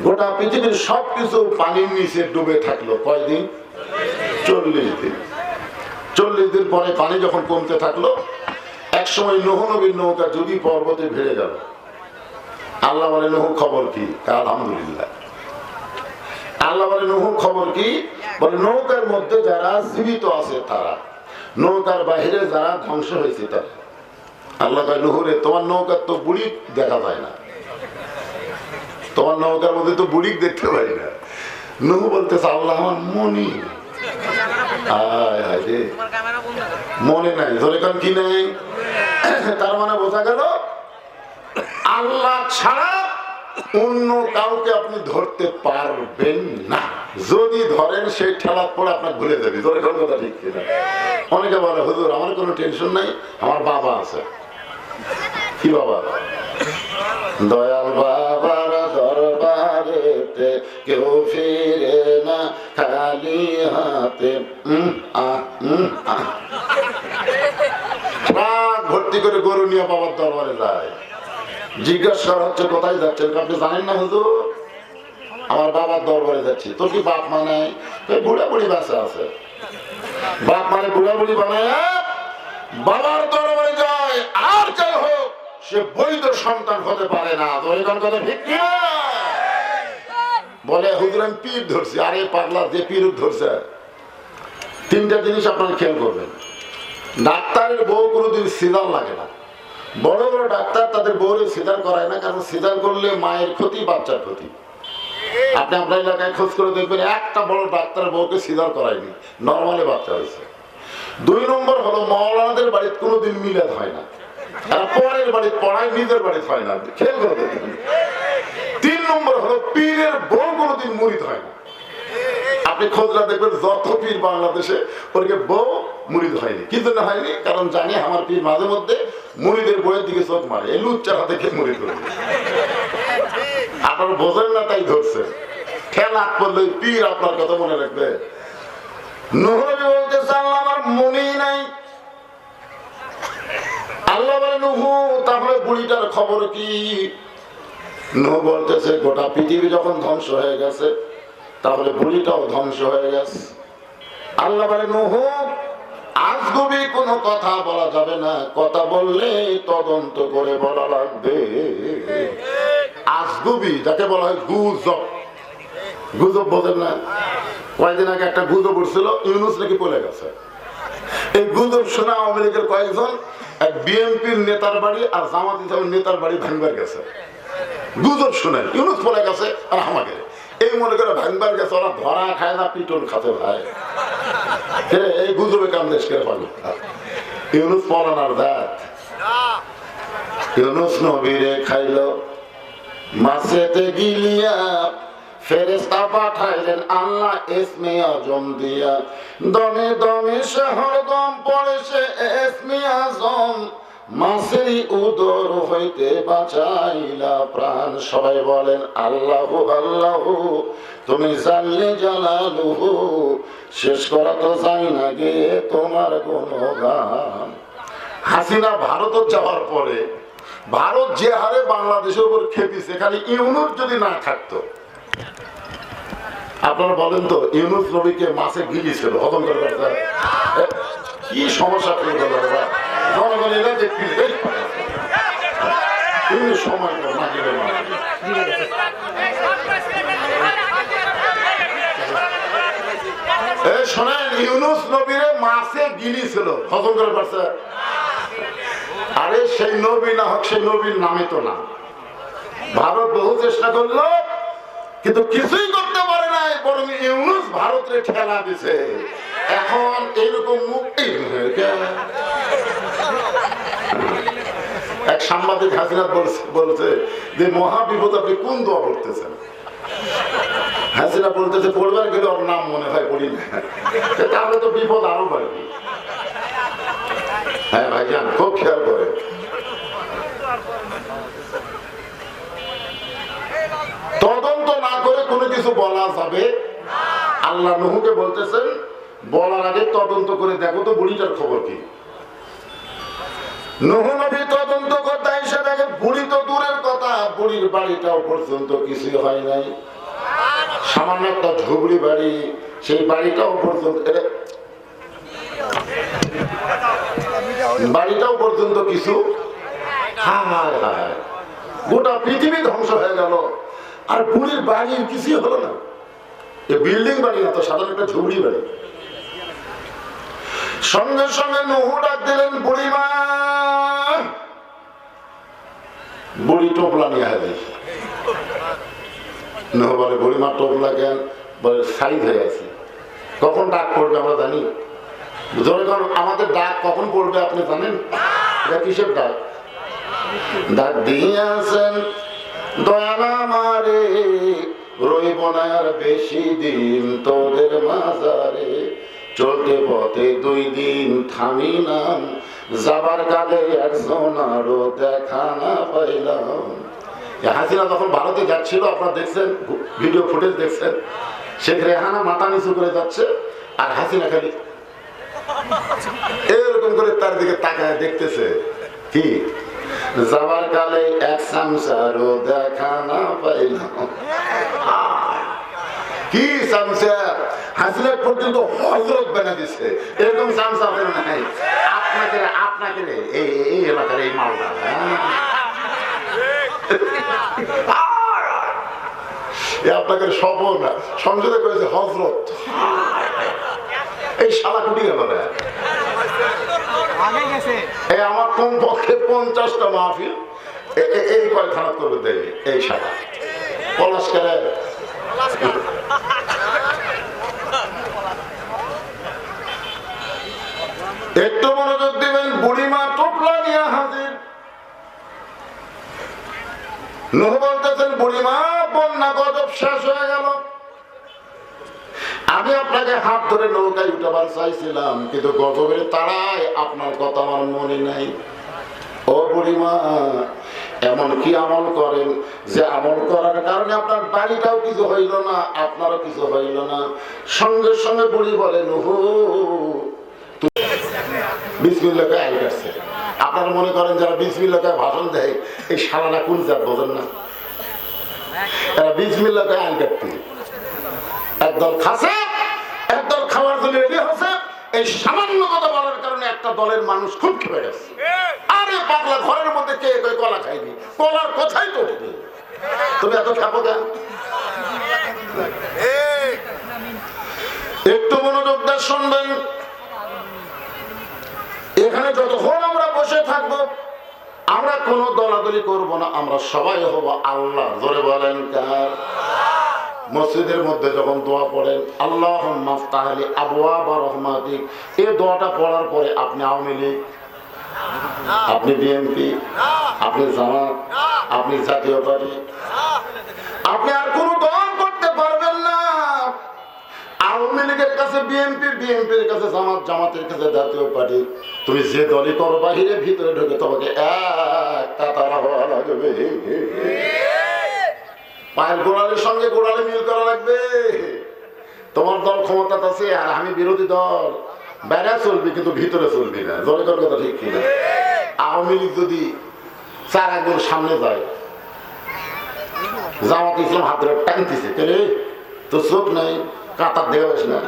গোটা পৃথিবীর সবকিছু পানির নিচে ডুবে থাকলো। কয়দিন? 40 দিন। 40 দিন পরে পানি যখন কমতে থাকলো, এক সময় নূহ নবীর নৌকা যদি পর্বতে ভিড়ে গেল। আল্লাহ বলে নূহ খবর কি? আলহামদুলিল্লাহ। আল্লাহ বলে নূহ খবর কি? বলে নৌকার মধ্যে যারা জীবিত আছে তারা, নৌকার বাহিরে যারা ধ্বংস হয়েছে তারা। আল্লাহ কয় নূহ রে, তোমার নৌকার তো বুড়ি দেখা যায় না, তোমার নৌকার মধ্যে তো বুড়ি দেখতে পাই না। নূহ বলতেছে আল্লাহ আমার মনি, মনে নাই। ধরে কারণ কি নাই? তার মানে বোঝা গেল আল্লাহ ছাড়া অন্য কাউকে আপনি ধরতে পারবেন না। যদি ধরেন সেই ঠেলা পড়ে আপনার ভুলে যাবে। ধরে কোন কথা ঠিক কিনা? অনেকে বলে হুজুর আমার কোনো টেনশন নাই, আমার বাবা আছে। কি বাবা? দয়াল বাবার দরবারেতে কেউ ফিরে না খালি হাতে। ভর্তি করে গরু নিয়ে বাবার দরবারে যায়। জিজ্ঞাসা করা হচ্ছে কোথায় যাচ্ছেন? আপনি জানেন না হুজুর? আমার বাবার দরবারে যাচ্ছি। তোর কি বাপ মা নাই? বুড়া বুড়ি বাচ্চা আছে। বাপ মানে বুড়া বুড়ি বানায় বাবার দরবারে যায়। আর যাই হোক সে বৈধ সন্তান হতে পারে না। কথা ঠিক না? বলে হুজুর আমি পীর ধরছি। আরে পাগলা, যে পীর ধরছে। 3টা জিনিস আপনারা খেয়াল করবেন। ডাক্তারের বউ কোনোদিন সিজার লাগে না। বড় বড় ডাক্তার তাদের বউরে সিজার করায় না, কারণ সিজার করলে মায়ের ক্ষতি, বাচ্চার ক্ষতি। আপনি আপনার এলাকায় খোঁজ করে দেখবেন একটা বড় ডাক্তার বউকে সিজার করায়নি, নর্মালি বাচ্চা হয়েছে। 2 নম্বর হলো মাওলানাদের বাড়িতে কোনোদিন মিলাদ হয় না, তারা পরের বাড়িতে পড়ায়, নিজের বাড়িতে হয় না, খেয়াল করে দেখবেন। 3 নম্বর হলো পীরের বউ কোনোদিন মুরিদ হয় না। আপনি খোঁজরা দেখবেন যত পীর বাংলাদেশে ওরকে বউ মুরিদ হয়নি। কি জন্য হয়নি? কারণ জানি আমার পীর মাঝে মধ্যে মুরিদের বইয়ের দিকে চোখ মারে, এই লুচ্চার হাতে কে মুরিদ করে। আপনার বোঝেন না তাই ধরছে, খেলা করলে পীর আপনার কথা মনে রাখবে। নূহ নবী বলতেছে আল্লাহ আমার মনেই নাই। আল্লাহ বলে নূহ তাহলে বুড়িটার খবর কি? নূহ বলতেছে গোটা পৃথিবী যখন ধ্বংস হয়ে গেছে তাহলে বুড়িটাও ধ্বংস হয়ে গেছে। আল্লাহ বলে নূহ আজগুবি কোনো কথা বলা যাবে না, কথা বললে তদন্ত করে বলা লাগবে। আজগুবি যাকে বলা হয় গুজব, গুজব বোঝেন না? কয়েকদিন আগে একটা গুজব উঠছিল ইউনুস নাকি পড়ে গেছে। এই গুজব শোনা আওয়ামী লীগের কয়েকজন এক বিএনপির নেতার বাড়ি আর জামাত ইসলামের নেতার বাড়ি ভাঙবার গেছে। গুজব শুনেন ইউনুস পড়ে গেছে আর আমাকে এই মনে করে ভাঙবার গেছে, ওরা ধরা খায় না পিটন খাতে ভাই। এই গুজবে কাম দেশ করে পাবো। ইউনুস পড়ানার দাঁত, ইউনুস নবীরে খাইল মাছেতে গিলিয়া, ফেরেশতা পাঠাইলেন আল্লাহ ইসমে আজম দিয়া, দমে দমে সে হরদম পড়ে সে ইসমে আজম, মাছেরই উদর হইতে বাঁচাইলা প্রাণ। সবাই বলেন আল্লাহু আল্লাহু, তুমি জানলে জালালুহু, শেষ করা তো যাই না গে তোমার গুণগান। হাসিনা ভারত যাওয়ার পরে ভারত যে হারে বাংলাদেশের উপর খেপিছে, খালি ইউনুস যদি না থাকতো। আপনারা বলেন তো ইউনুস নবীকে মাছে গিলিছিল হজম করে কি সমস্যা করে গেল? জনগণেরা যে সময় না গেলে শোনেন ইউনুস নবীরে মাছে গিলিছিল হজম করে পারছে। আরে সেই নবী না হোক, সেই নবীর নামে তো না। ভারত বহু চেষ্টা করলো কিন্তু কিছুই করতে পারে নাই, বরং ইউনুস ভারতের ঠেলা দিছে। এখন এইরকম মুক্তি এক সাংবাদিক হাসিনা বলছে যে মহা বিপদ আপনি কোন দোয়া পড়তেছেন? হাসিনা বলতেছে পড়বার গেলে ওর নাম মনে হয় পড়ি না, তাহলে তো বিপদ আরো বাড়বে। হ্যাঁ ভাইজান খুব খেয়াল করে। তদন্ত না করে কোনো কিছু বলা যাবে? আল্লাহ নূহকে বলতেছেন বলার আগে তদন্ত করে দেখো তো বুড়িটার খবর কি। নূহ নবী তদন্ত করতে এসে দেখে বুড়ি তো দূরের কথা, বুড়ির বাড়িটাও পর্যন্ত কিছুই হয় নাই। সামান্য একটা ঝুবড়ি বাড়ি, সেই বাড়িটাও পর্যন্ত কিছু। হায় হায়, গোটা পৃথিবী ধ্বংস হয়ে গেল আর বুড়ির বাড়ির কিছুই হলো না। বিল্ডিং বাড়ি না তো, সাধারণ একটা ঝুবড়ি বাড়ি। সঙ্গে সঙ্গে নূহ ডাক দিলেন বুড়িমা। বুড়ি টোপলা নিয়ে হাজির। নূহ বলে বুড়িমা টোপলা কেন? বলে সাইজ হয়ে আছে। কখন ডাক পড়বে আমরা জানি? যখন আমাদের ডাক কখন পড়বে আপনি জানেন? এটা কিসের ডাক? ডাক দিয়েছেন দয়াল আমারে, রইব না আর বেশি দিন তোদের মাঝারে, চলতে পথে 2 দিন থামি নাম, যাবার কালে একজন আরো দেখা না পাইলাম। হাসিনা যখন ভারতে যাচ্ছিল আপনারা দেখছেন, ভিডিও ফুটেজ দেখছেন, শেখ রেহানা মাথা নিচু করে যাচ্ছে আর হাসিনা খালি এরকম করে তার দিকে তাকায় দেখতেছে। কি যাবার কালে এক সামসারও দেখা না পাইলাম। কি সামসা? হাসিনা পর্যন্ত হযরত বানা দিছে, এরকম সামসা আপনার নাই। আপনাকে এই এলাকার এই মালদা আপনাকে সফল না সংসদে করেছে হযরত। এই শালা কুটি গেল না। আমার কোন পক্ষে 50টা মাহফিল এই কয় খারাপ করে দেয় এই শালা পলাশ করে একটু মনোযোগ দিবেন। বুড়িমা টোপলা নিয়ে হাজির। নূহ বলতেছেন, বুড়িমা বন্যা গজব শেষ হয়ে গেল, আমি আপনাকে হাত ধরে নৌকায় উঠাবার চাইছিলাম, কিন্তু গজবের তাড়ায় আপনার কথা আমার মনে নাই। ও বুড়িমা, এমন কি আমল করেন যে আমল করার কারণে আপনার বাড়িটাও কিছু হইল না, আপনারও কিছু হইল না? সঙ্গে সঙ্গে বুড়ি বলে, নূহ বিসমিল্লাহকে আইন কাটছে। আপনারা মনে করেন যারা বিসমিল্লাহকে ভাষণ দেয় এই শালারা কোন জাত বোঝেন না? এরা বিসমিল্লাহকে আইন কাটতে একদল খাচ্ছে, একদল খাওয়ার জন্য রেডি হচ্ছে। এই সামান্য কথা বলার কারণে একটা দলের মানুষ খুব খেপে গেছে। আরে পাগলা, ঘরের মধ্যে কে কলা খাইনি, কলার কথাই তো ওঠেনি, তুমি এত খেপো কেন? একটু মনোযোগ দিয়ে শুনবেন। এখানে যতক্ষণ আমরা বসে থাকবো আমরা কোনো দলাদলি করব না, আমরা সবাই হব আল্লাহ। ধরে বলেন কার? মসজিদের মধ্যে যখন দোয়া পড়েন, আল্লাহুম্মা আফতাহ লি আবওয়াবা রাহমাতিক, এই দোয়াটা পড়ার পরে আপনি আওয়ামী লীগ, আপনি বিএনপি, আপনি জামাত, আপনি জাতীয় পার্টি, আপনি আর কোন দল করতে পারবেন না। আওয়ামী লীগের কাছে বিএনপি, বিএনপির কাছে জামাত, জামাতের কাছে জাতীয় পার্টি। তুমি যে দলই করো, বাহিরে ভিতরে ঢুকে তোমাকে এক কাতারা হওয়া লাগবে। পায়ের গোড়ালির সঙ্গে গোড়ালি মিল করা লাগবে। তোমার দল ক্ষমতা আছে আর আমি বিরোধী দল, বাইরে চলবি কিন্তু ভিতরে চলবি না। জনগণ কথা ঠিক কিনা? আওয়ামী লীগ যদি চার একজন সামনে যায়, জামাত ইসলাম হাত ধরে টানতেছে, তো চোখ নাই, কাতার দেখা বেশ না।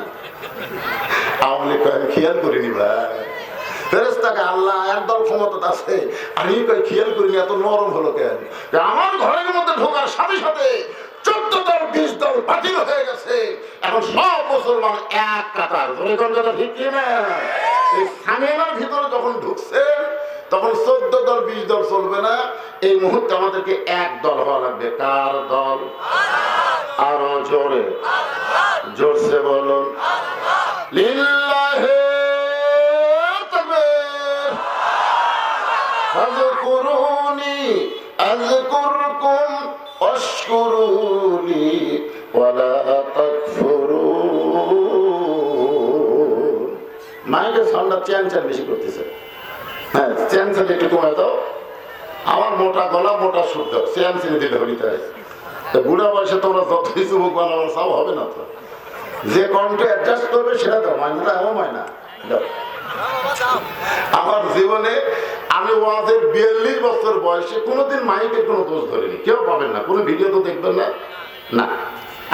আওয়ামী লীগ খেয়াল করিনি ভাই, ফেরেশতাকে আল্লাহ একদল ক্ষমতা আছে, আমি কই খেয়াল করিনি, এত নরম হলো কেন? আমার ঘরের মধ্যে ঢোকার সাথে সাথে 14 দল 20 দল বাতিল হয়ে গেছে। এখন সব মুসলমান এক কাতার। ঠিক কিনা? এই সামিয়ানার ভিতরে যখন ঢুকছে তখন 14 দল 20 দল চলবে না। এই মুহূর্তে আমাদেরকে এক দল হওয়া লাগবে। কার দল? আরো জোরে, জোরসে বলুন, লিল্লাহি তাকবীর। ফাযকুরুনি আযকুরকুম ওয়াশকুরুলি ওয়ালা তাকফুরুন। মাইকে সাউন্ডটা চ্যান বেশি করতেছে। হ্যাঁ, চ্যান একটু কমে দাও। আমার মোটা গলা, মোটা সুর দাও, চ্যান চিনে দিলে হলি। তাই বুড়া বয়সে তোমরা যতই যুবক বানাবার সব হবে না। তো যে কণ্ঠ অ্যাডজাস্ট করবে সেটা দাও, মাইনাটা এমন মাইনা দাও। আমার জীবনে আমি ওয়াজের 42 বছর বয়সে কোনোদিন মাইকের কোনো দোষ ধরিনি। কেউ পাবেন না, কোনো ভিডিও তো দেখবেন না। না,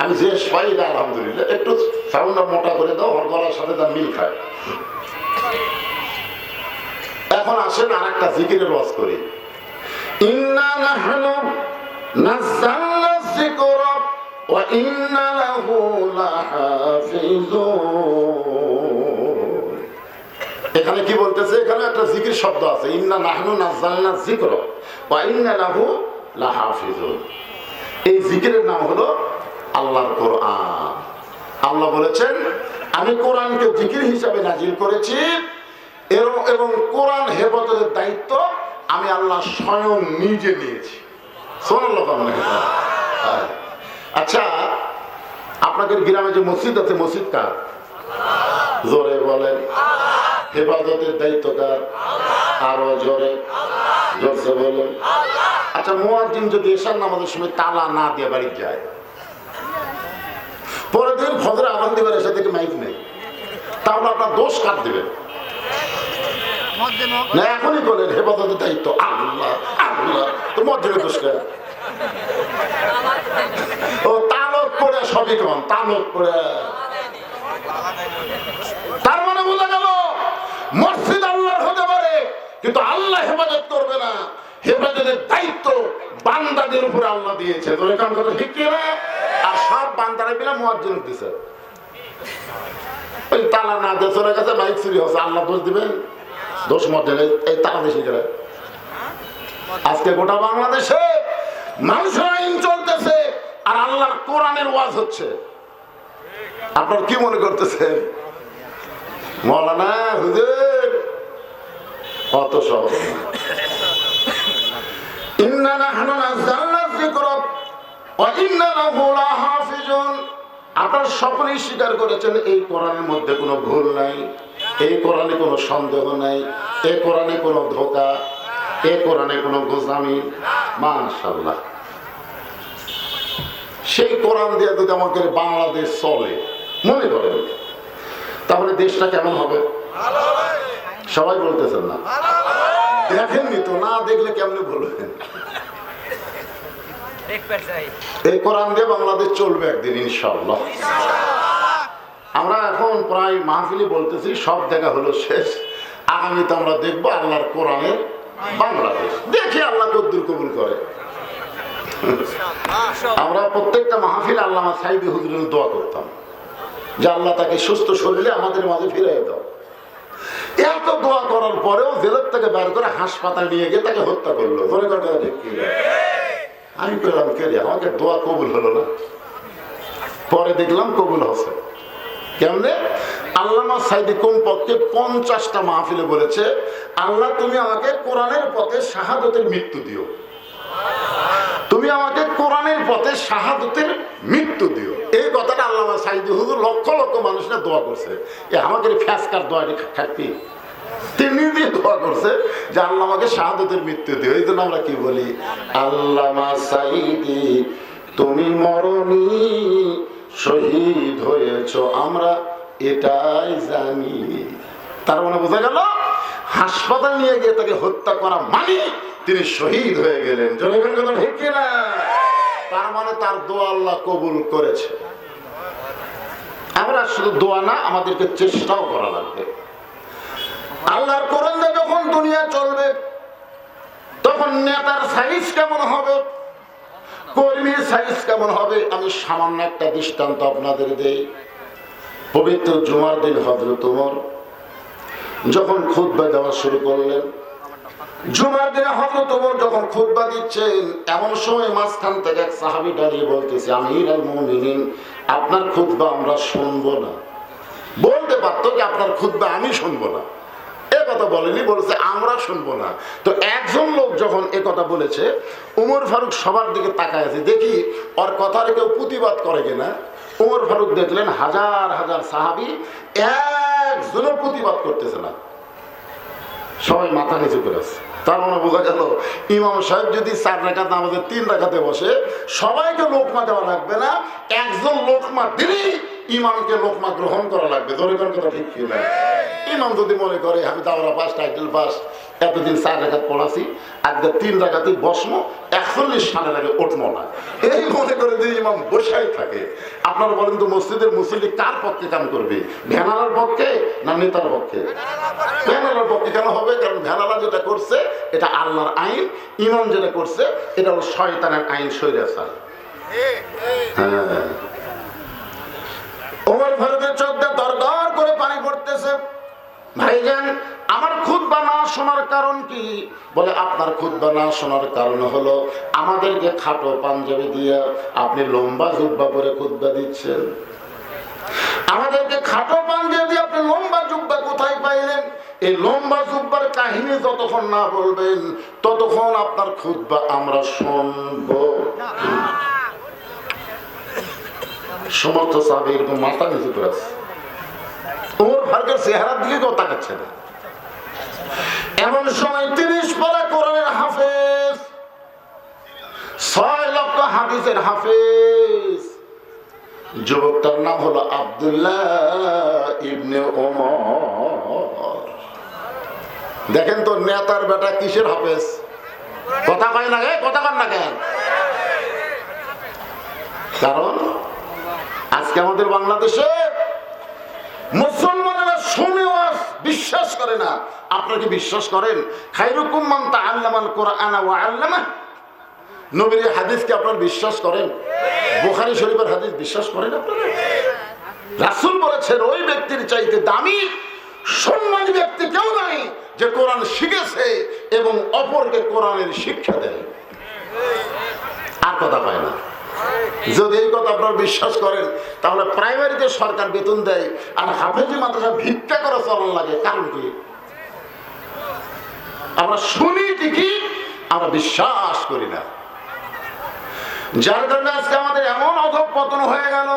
আমি যে পাই না আলহামদুলিল্লাহ। একটু সাউন্ডটা মোটা করে দাও, ওর গলার সাথে তার মিল খায়। এখন আসেন আর একটা জিকিরের ওয়াজ করি। ইন্না নাহনু নাযালনা যিকরা ওয়া ইন্না লাহু লাহাফিজুন। এখানে কি বলতেছে? এখানে একটা জিকির শব্দ আছে, ইন্না নাহনু নাযালনা যিকরা ওয়া ইন্না লাহু লাহাফিজুন। এই জিকিরের নাম হলো আল্লাহর কোরআন। আল্লাহ বলেছেন, আমি কোরআনকে জিকির হিসাবে নাজিল করেছি এবং কোরআন হেফাজতের দায়িত্ব আমি আল্লাহ স্বয়ং নিজে নিয়েছি। আচ্ছা, আপনাদের গ্রামে যে মসজিদ আছে, মসজিদ কার? জোরে বলেন। হেফাজতের দায়িত্ব কার? আরো জোরে, জোরসে বলেন। আচ্ছা, মুয়াজ্জিন যদি এশার নামাজের সময় তালা না দিয়ে বাড়ি যায়, পরের দিন ফজরে আজান দিবেন, এসে থেকে মাইক নেই, তাহলে আপনার দোষ কার দিবেন? না, এখনই বলেন হেফাজতের দায়িত্ব আল্লাহ, আল্লাহ। তো মসজিদের দোষ কার? ও তালক পড়ে সবই কম, তালক পড়ে। তার মানে বোঝা গেল মসজিদ আল্লাহর হতে পারে, কিন্তু আল্লাহ হেফাজত করবে না। হেফাজতের দায়িত্ব বান্দাদের উপরে আল্লাহ দিয়েছে। ঠিক কি না? আর সব বান্দারা বিনা মুয়াজ্জিন দিছে। ওই তালা না দিয়ে চলে গেছে, মাইক চুরি হচ্ছে, আল্লাহ দোষ দিবেন? দোষ মধ্যে এই তালা বেশি করে। আজকে গোটা বাংলাদেশে মানুষের আইন চলতেছে, আর আল্লাহর কোরআনের ওয়াজ হচ্ছে। আপনার কি মনে করতেছেন মৌলানা হুজুর অত সহজ না। ইন্না নাহনু নাযালনা যিকরা ওয়া ইন্না লাহু লাহাফিজুন। আপনারা সকলেই স্বীকার করেছেন এই কোরআনের মধ্যে কোনো ভুল নাই, এই কোরআনে কোনো সন্দেহ নাই, এই কোরআনে কোনো ধোঁকা, এই কোরআনে কোনো গোজামি। মাশাআল্লাহ, সেই কোরআন দিয়ে যদি আমাদের বাংলাদেশ চলে মনে করেন তাহলে দেশটা কেমন হবে? সবাই বলতেছেন না, দেখেননি তো, না দেখলে কেমনে বলবেন? এই কোরআন দিয়ে বাংলাদেশ চলবে একদিন ইনশাআল্লাহ। আমরা এখন প্রায় মাহফিলে বলতেছি সব দেখা হলো শেষ, আগামীতে আমরা দেখবো আল্লাহর কোরআনের বাংলাদেশ। দেখি আল্লাহ কদ্দুর কবুল করে। আমরা প্রত্যেকটা মাহফিল আল্লামা সাইদি হুজুরের দোয়া করতাম যে আল্লাহ তাকে সুস্থ শরীরে আমাদের মাঝে ফিরিয়ে দাও। এত দোয়া করার পরেও জেলের থেকে বের করে হাসপাতাল নিয়ে গিয়ে তাকে হত্যা করলো। আমি বললাম কে রে, আমাকে দোয়া কবুল হলো না। পরে দেখলাম কবুল হচ্ছে। কেমনে? আল্লামা সাইদি কমপক্ষে 50টা মাহফিলে বলেছে, আল্লাহ তুমি আমাকে কোরআনের পথে শাহাদতের মৃত্যু দিও, তুমি আমাকে কোরআনের পথে শাহাদতের মৃত্যু দিও। এই কথাটা আল্লামা সাইদি হুজুর লক্ষ লক্ষ মানুষরা দোয়া করছে। আমাকে ফ্যাসকার দোয়াটি থাকবি, তিনি দিয়ে দোয়া করছে যে আল্লাহ আমাকে শাহাদতের মৃত্যু দিও। এই জন্য আমরা কি বলি, আল্লামা সাইদি তুমি মরণি শহীদ হয়েছ আমরা এটাই জানি। তার মানে বোঝা গেল হাসপাতাল নিয়ে গিয়ে তাকে হত্যা করা মানে তিনি শহীদ হয়ে গেলেন। জনগণ কথা ঠিক কিনা? তার মানে তার দোয়া আল্লাহ কবুল করেছে। আমরা শুধু দোয়া না, আমাদেরকে চেষ্টাও করা লাগবে। আল্লাহর কোরআন যখন দুনিয়া চলবে তখন নেতার সাইজ কেমন হবে, কর্মীর সাইজ কেমন হবে। আমি সামান্য একটা দৃষ্টান্ত আপনাদের দেই। পবিত্র জুমার দিন হযরত ওমর যখন খুতবা দেওয়া শুরু করলেন, জুমার দিনে হযরত ওমর যখন খুতবা দিচ্ছেন, এমন সময় মাঝখান থেকে এক সাহাবী দাঁড়িয়ে বলতেছে, আমিরুল মুমিনিন আপনার খুতবা আমরা শুনবো না। বলতে পারতো কি আপনার খুতবা আমি শুনবো না, এ কথা বলেনি, বলেছে আমরা শুনবো না। তো একজন লোক যখন এ কথা বলেছে, ওমর ফারুক সবার দিকে তাকায় আছে, দেখি ওর কথার কেউ প্রতিবাদ করে কিনা। ওমর ফারুক দেখলেন হাজার হাজার সাহাবী একজনও প্রতিবাদ করতেছে না, সবাই মাথা নিচু করে আছে। তার মানে বোঝা গেল ইমাম সাহেব যদি 4 রাকাত নামাজে 3 রাকাতে বসে, সবাইকে লোকমা দেওয়া লাগবে না, একজন লোকমা দিলেই ইমামকে লোকমা গ্রহণ করা লাগবে। ধরে কোন কথা ঠিক কি না? ইমাম যদি মনে করে আমি দাওরা পাস, টাইটেল পাস, এতদিন 4 রাকাত পড়াছি, আজকে 3 রাকাতেই বসমো, 41 সালের আগে উঠবো না, এই মনে করে যদি ইমাম বসাই থাকে, আপনারা বলেন তো মসজিদের মুসল্লি কার পক্ষে কাম করবে? ভ্যানালার পক্ষে না নেতার পক্ষে? ভ্যানালার পক্ষে। কেন হবে? কারণ ভ্যানালা যেটা করছে এটা আল্লাহর আইন, ইমাম যেটা করছে এটা হলো শয়তানের আইন, শৈরাচার। হ্যাঁ, ওমর ফারুকের চোখ দিয়ে দরদর করে পানি পড়তেছে। ভাইজান আমার খুতবা না শোনার কারণ কি? বলে আপনার খুতবা না শোনার কারণ হলো আমাদেরকে খাটো পাঞ্জাবি দিয়ে আপনি লম্বা জুব্বা পরে খুতবা দিচ্ছেন। আমাদেরকে খাটো পাঞ্জাবি দিয়ে আপনি লম্বা জুব্বা কোথায় পাইলেন? এই লম্বা জুব্বার কাহিনী যতক্ষণ না বলবেন ততক্ষণ আপনার খুতবা আমরা শুনবো। সমস্ত সাহাবী এরকম মাথা নিচু করে আছে। ওমর ফারুকের চেহারার দিকে কেউ তাকাচ্ছে না। এমন সময় 30 পারা কোরআনের হাফেজ, 6 লক্ষ হাদিসের হাফেজ, যুবকটার নাম হলো আব্দুল্লাহ ইবনে ওমর। দেখেন তো নেতার বেটা কিসের হাফেজ? কথা কয় না গে, কথা কন না কেন? কারণ আজকে আমাদের বাংলাদেশে মুসলমানেরা শুনেও বিশ্বাস করে না। আপনারা কি বিশ্বাস করেন? খায়রুকুম মান তাআল্লামাল কুরআনা ওয়া আল্লামাহ। নবীর হাদিসকে আপনারা বিশ্বাস করেন? বুখারী শরীফের হাদিস বিশ্বাস করেন আপনারা? রাসূল বলেছেন ওই ব্যক্তির চাইতে দামি সম্মানী ব্যক্তি কেউ নাই যে কোরআন শিখেছে এবং অপরকে কোরআনের শিক্ষা দেয়। আর কথা পায় না। যদি এই কথা আপনারা বিশ্বাস করেন তাহলে প্রাইমারিতে সরকার বেতন দেয় আর হাফেজি মাদ্রাসা ভিক্ষা করে চলন লাগে, কারণ কি? আমরা শুনি ঠিকই, আমরা বিশ্বাস করি না। যার কারণে আজকে আমাদের এমন অধঃপতন হয়ে গেল।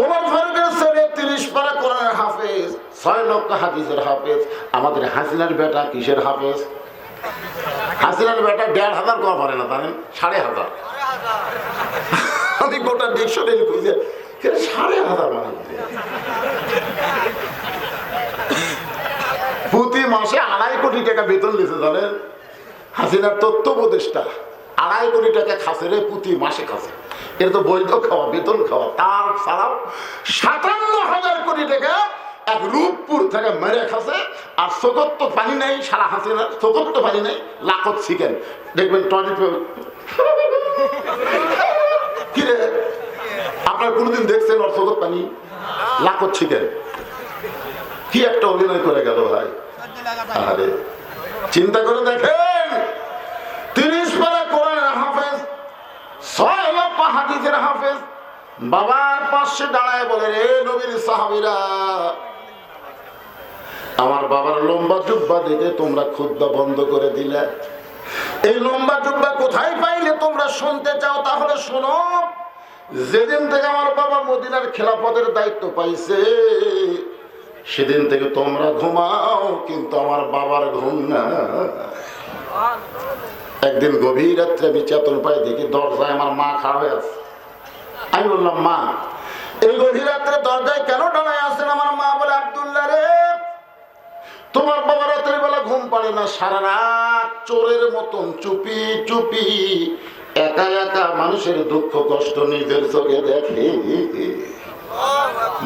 ওমর ফারুকের ছেলে 30 পারা কোরআনের হাফেজ, 6 লক্ষ হাদিসের হাফেজ। আমাদের হাসিনার বেটা কিসের হাফেজ? হাসিনার বেটা 1,500 কম পারে না, জানেন? 5,500। আমি গোটা ডিকশনারি খুঁজে 5,500 মানে প্রতি মাসে 2.5 কোটি টাকা বেতন দিয়েছে, জানেন? হাসিনার তথ্য উপদেষ্টা 2.5 কোটি টাকা খাসে রে, প্রতি মাসে খাসে। এটা তো বৈধ খাওয়া, বেতন খাওয়া। তার ছাড়াও 57,000 কোটি টাকা এক রূপপুর থেকে মেরে খাসে। আর চোখত্ব পানি নেই, সারা হাসিনার চোখত্ব পানি নেই, লাখত চিকেন দেখবেন টয়লেট। কিরে আপনার কোনদিন দেখছেন ওর চোখত পানি? লাখত চিকেন। কি একটা অভিনয় করে গেল ভাই। আরে চিন্তা করে দেখেন, 30 পারা কোরআনের হাফেজ, 6 লক্ষ হাদিসের হাফেজ, বাবার পাশে দাঁড়ায় বলে, রে নবীর সাহাবীরা, আমার বাবার লম্বা জুব্বা দেখে তোমরা খুদ্া বন্ধ করে দিলে। এই লম্বা জুব্বা কোথায় পাইলে তোমরা শুনতে চাও? তাহলে শোনো, যেদিন থেকে আমার বাবা মদিনার খেলাফতের দায়িত্ব পাইছে সেদিন থেকে তোমরা ঘুমাও, কিন্তু আমার বাবার ঘুম না। একদিন গভীর রাত্রে আমি চেতন পাই, দেখি দরজায় আমার মা খাওয়া হয়ে আছে। আমি বললাম, মা এই গভীর রাত্রে দরজায় কেন দাঁড়ায় আছেন? আমার মা বলে, আব্দুল্লাহ রে, তোমার বাবা রাতের বেলা ঘুম পারে না, সারা রাত চোরের মতন চুপি চুপি একা একা মানুষের দুঃখ কষ্ট নিজের চোখে দেখে।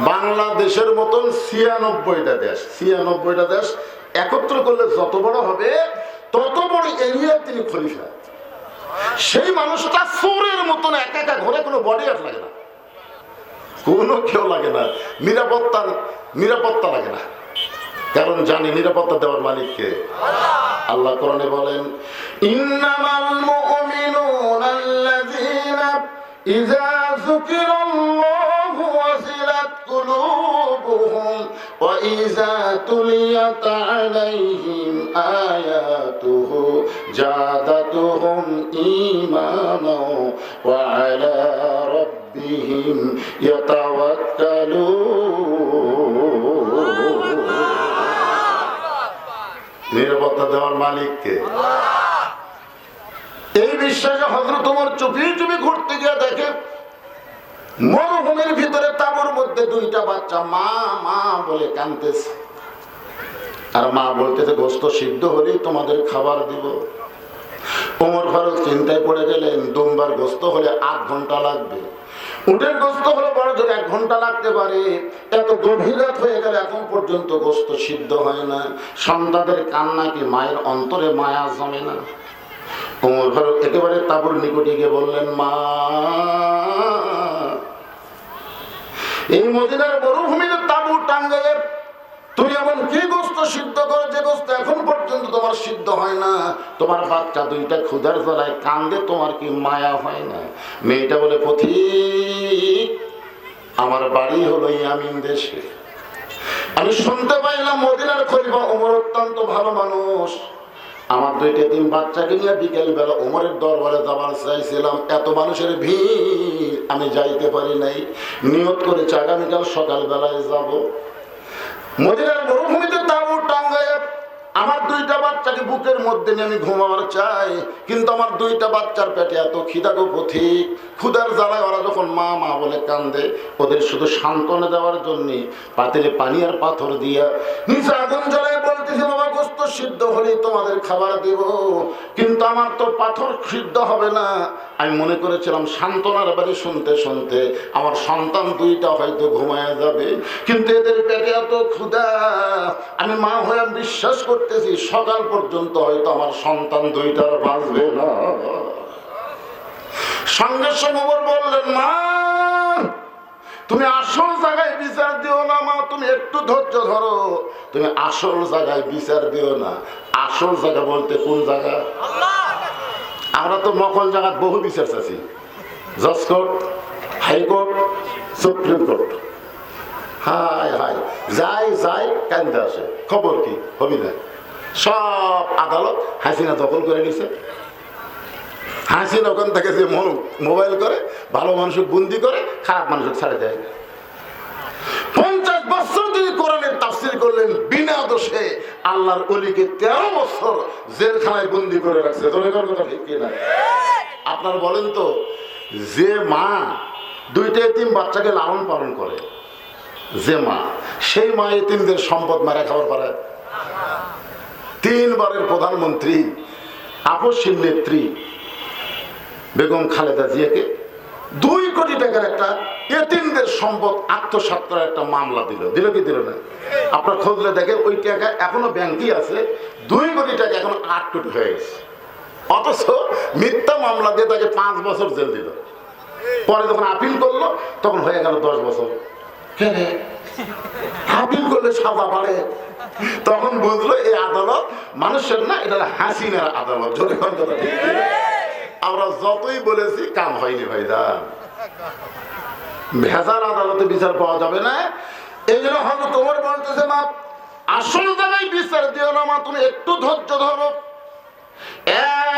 বাংলাদেশের মতন 96টা দেশ, 96টা দেশ একত্র করলে যত বড় হবে তত বড় এরিয়া তিনি খলিফা। সেই মানুষটা চোরের মতন একা একা ঘরে কোনো বডি গার্ড লাগে না, কোনো কেউ লাগে না, নিরাপত্তা লাগে না। কারণ জানি নিরাপত্তা দেওয়ার মালিককে। আল্লাহ কোরআনে বলেন, ইন্নামাল মুমিনুনা আল্লাযীনা ইযা যুকিরাল্লাহু ওয়াজিলাত কুলুবুহুম ওয়া ইযা তুলিয়াত আলাইহিম আয়াতুহু জাদাতুহুম ঈমানাও ওয়া আলা রাব্বিহিম ইয়াতাওয়াক্কালুন। নিরাপত্তা দেওয়ার মালিককে। এই বিশ্বাসে হযরত ওমর চুপি চুপি ঘুরতে গিয়ে দেখে মরুভূমির ভিতরে তাঁবুর মধ্যে 2টা বাচ্চা মা মা বলে কাঁদতেছে। আর মা বলতেছে, গোশত সিদ্ধ হলেই তোমাদের খাবার দিব। ওমর ফারুক চিন্তায় পড়ে গেলেন, দুম্বার গোশত হলে 8 ঘন্টা লাগবে, উটের গোশত হলে বড় জোর 1 ঘন্টা লাগতে পারে। এত গভীর রাত হয়ে গেলে এখন পর্যন্ত গোশত সিদ্ধ হয় না। সন্তানদের কান্না কি মায়ের অন্তরে মায়া জমে না? ওমর ফারুক একেবারে তাঁবুর নিকটে গিয়ে বললেন, মা, এই মদিনার মরুভূমিতে তাঁবু টাঙ্গায়ে তুমি এমন কি গোশত সিদ্ধ করো যে গোশত এখন পর্যন্ত তোমার সিদ্ধ হয় না? তোমার বাচ্চা 2টা ক্ষুধার জ্বালায় কান্দে, তোমার কি মায়া হয় না? মেয়েটা বলে, পথিক, আমার বাড়ি হলো ইয়ামিন দেশে। আমি শুনতে পাইলাম মদিনার খলিফা ওমর অত্যন্ত ভালো মানুষ। আমার 2টা 3 বাচ্চাকে নিয়ে বিকেল বেলা ওমরের দরবারে যাবার চাইছিলাম, এত মানুষের ভিড় আমি যাইতে পারি নাই। নিয়ত করেছি আগামীকাল সকাল বেলায় যাব। মদিনার মরুভূমিতে তাঁবু টাঙ্গায় আমার 2টা বাচ্চাকে বুকের মধ্যে নিয়ে আমি ঘুমাবার চাই, কিন্তু আমার 2টা বাচ্চার পেটে এত খিদা গো পথিক। ক্ষুধার জ্বালায় ওরা যখন মা মা বলে কান্দে, ওদের শুধু সান্ত্বনা দেওয়ার জন্য পাতিলে পানি আর পাথর দিয়া নিচে আগুন জ্বালায় বলতেছি, বাবা গোশত সিদ্ধ হলেই তোমাদের খাবার দেব, কিন্তু আমার তো পাথর সিদ্ধ হবে না। আমি মনে করেছিলাম সান্ত্বনার বাড়ি শুনতে শুনতে আমার সন্তান 2টা হয়তো ঘুমায়া যাবে, কিন্তু এদের পেটে এত ক্ষুধা, আমি মা হয়ে বিশ্বাস করতেছি সকাল পর্যন্ত হয়তো আমার সন্তান 2টার বাঁচবে না। সঙ্গে সঙ্গে ওমর বললেন, মা, তুমি আসল জায়গায় বিচার দিও না। মা, তুমি একটু ধৈর্য ধরো, তুমি আসল জায়গায় বিচার দিও না। আসল জায়গা বলতে কোন জায়গা? আমরা তো নকল জায়গা বহু বিচার চাচ্ছি, জজ কোর্ট, হাইকোর্ট, সুপ্রিম কোর্ট, হায় হায় যাই যাই কান্দে আসে, খবর কি হবি না। সব আদালত হাসিনা দখল করে নিছে। হাসিনা ওখান থেকে যে মোবাইল করে ভালো মানুষকে বন্দি করে, খারাপ মানুষকে ছাড়ে দেয়। 50 বছর তিনি কোরআনের তাফসীর করলেন বিনা দোষে, আল্লাহর ওলিকে 13 বছর জেলখানায় বন্দি করে রাখছে। কথা ঠিক কিনা? আপনার বলেন তো, যে মা 2টা এতিম বাচ্চাকে লালন পালন করে, যে মা, সেই মা এতিমদের সম্পদ মারা খাবার পারে? 3 বারের প্রধানমন্ত্রী আপসহীন নেত্রী বেগম খালেদা জিয়াকে 2 কোটি টাকার একটা এতিমদের সম্পদ আত্মসাৎ করার একটা মামলা দিল কি দিল না? আপনার খোঁজলে দেখেন ওই টাকা এখনো ব্যাংকই আছে। 2 কোটি টাকা এখন 8 কোটি হয়ে গেছে। অথচ মিথ্যা মামলা দিয়ে তাকে 5 বছর জেল দিল। পরে যখন আপিল করলো তখন হয়ে গেল 10 বছর। কেন আপিল করলে সাজা বাড়ে? তখন বুঝলো এই আদালত মানুষের না, এটা হাসিনার আদালত। জোরে কথা ঠিক। আমরা যতই বলেছি কাম হয়নি ভাইজান। ভেজাল আদালতে বিচার পাওয়া যাবে না। এই জন্য হয়তো তোমার বলতেছে মা, আসল জায়গায় বিচার দিও না মা, তুমি একটু ধৈর্য ধরো।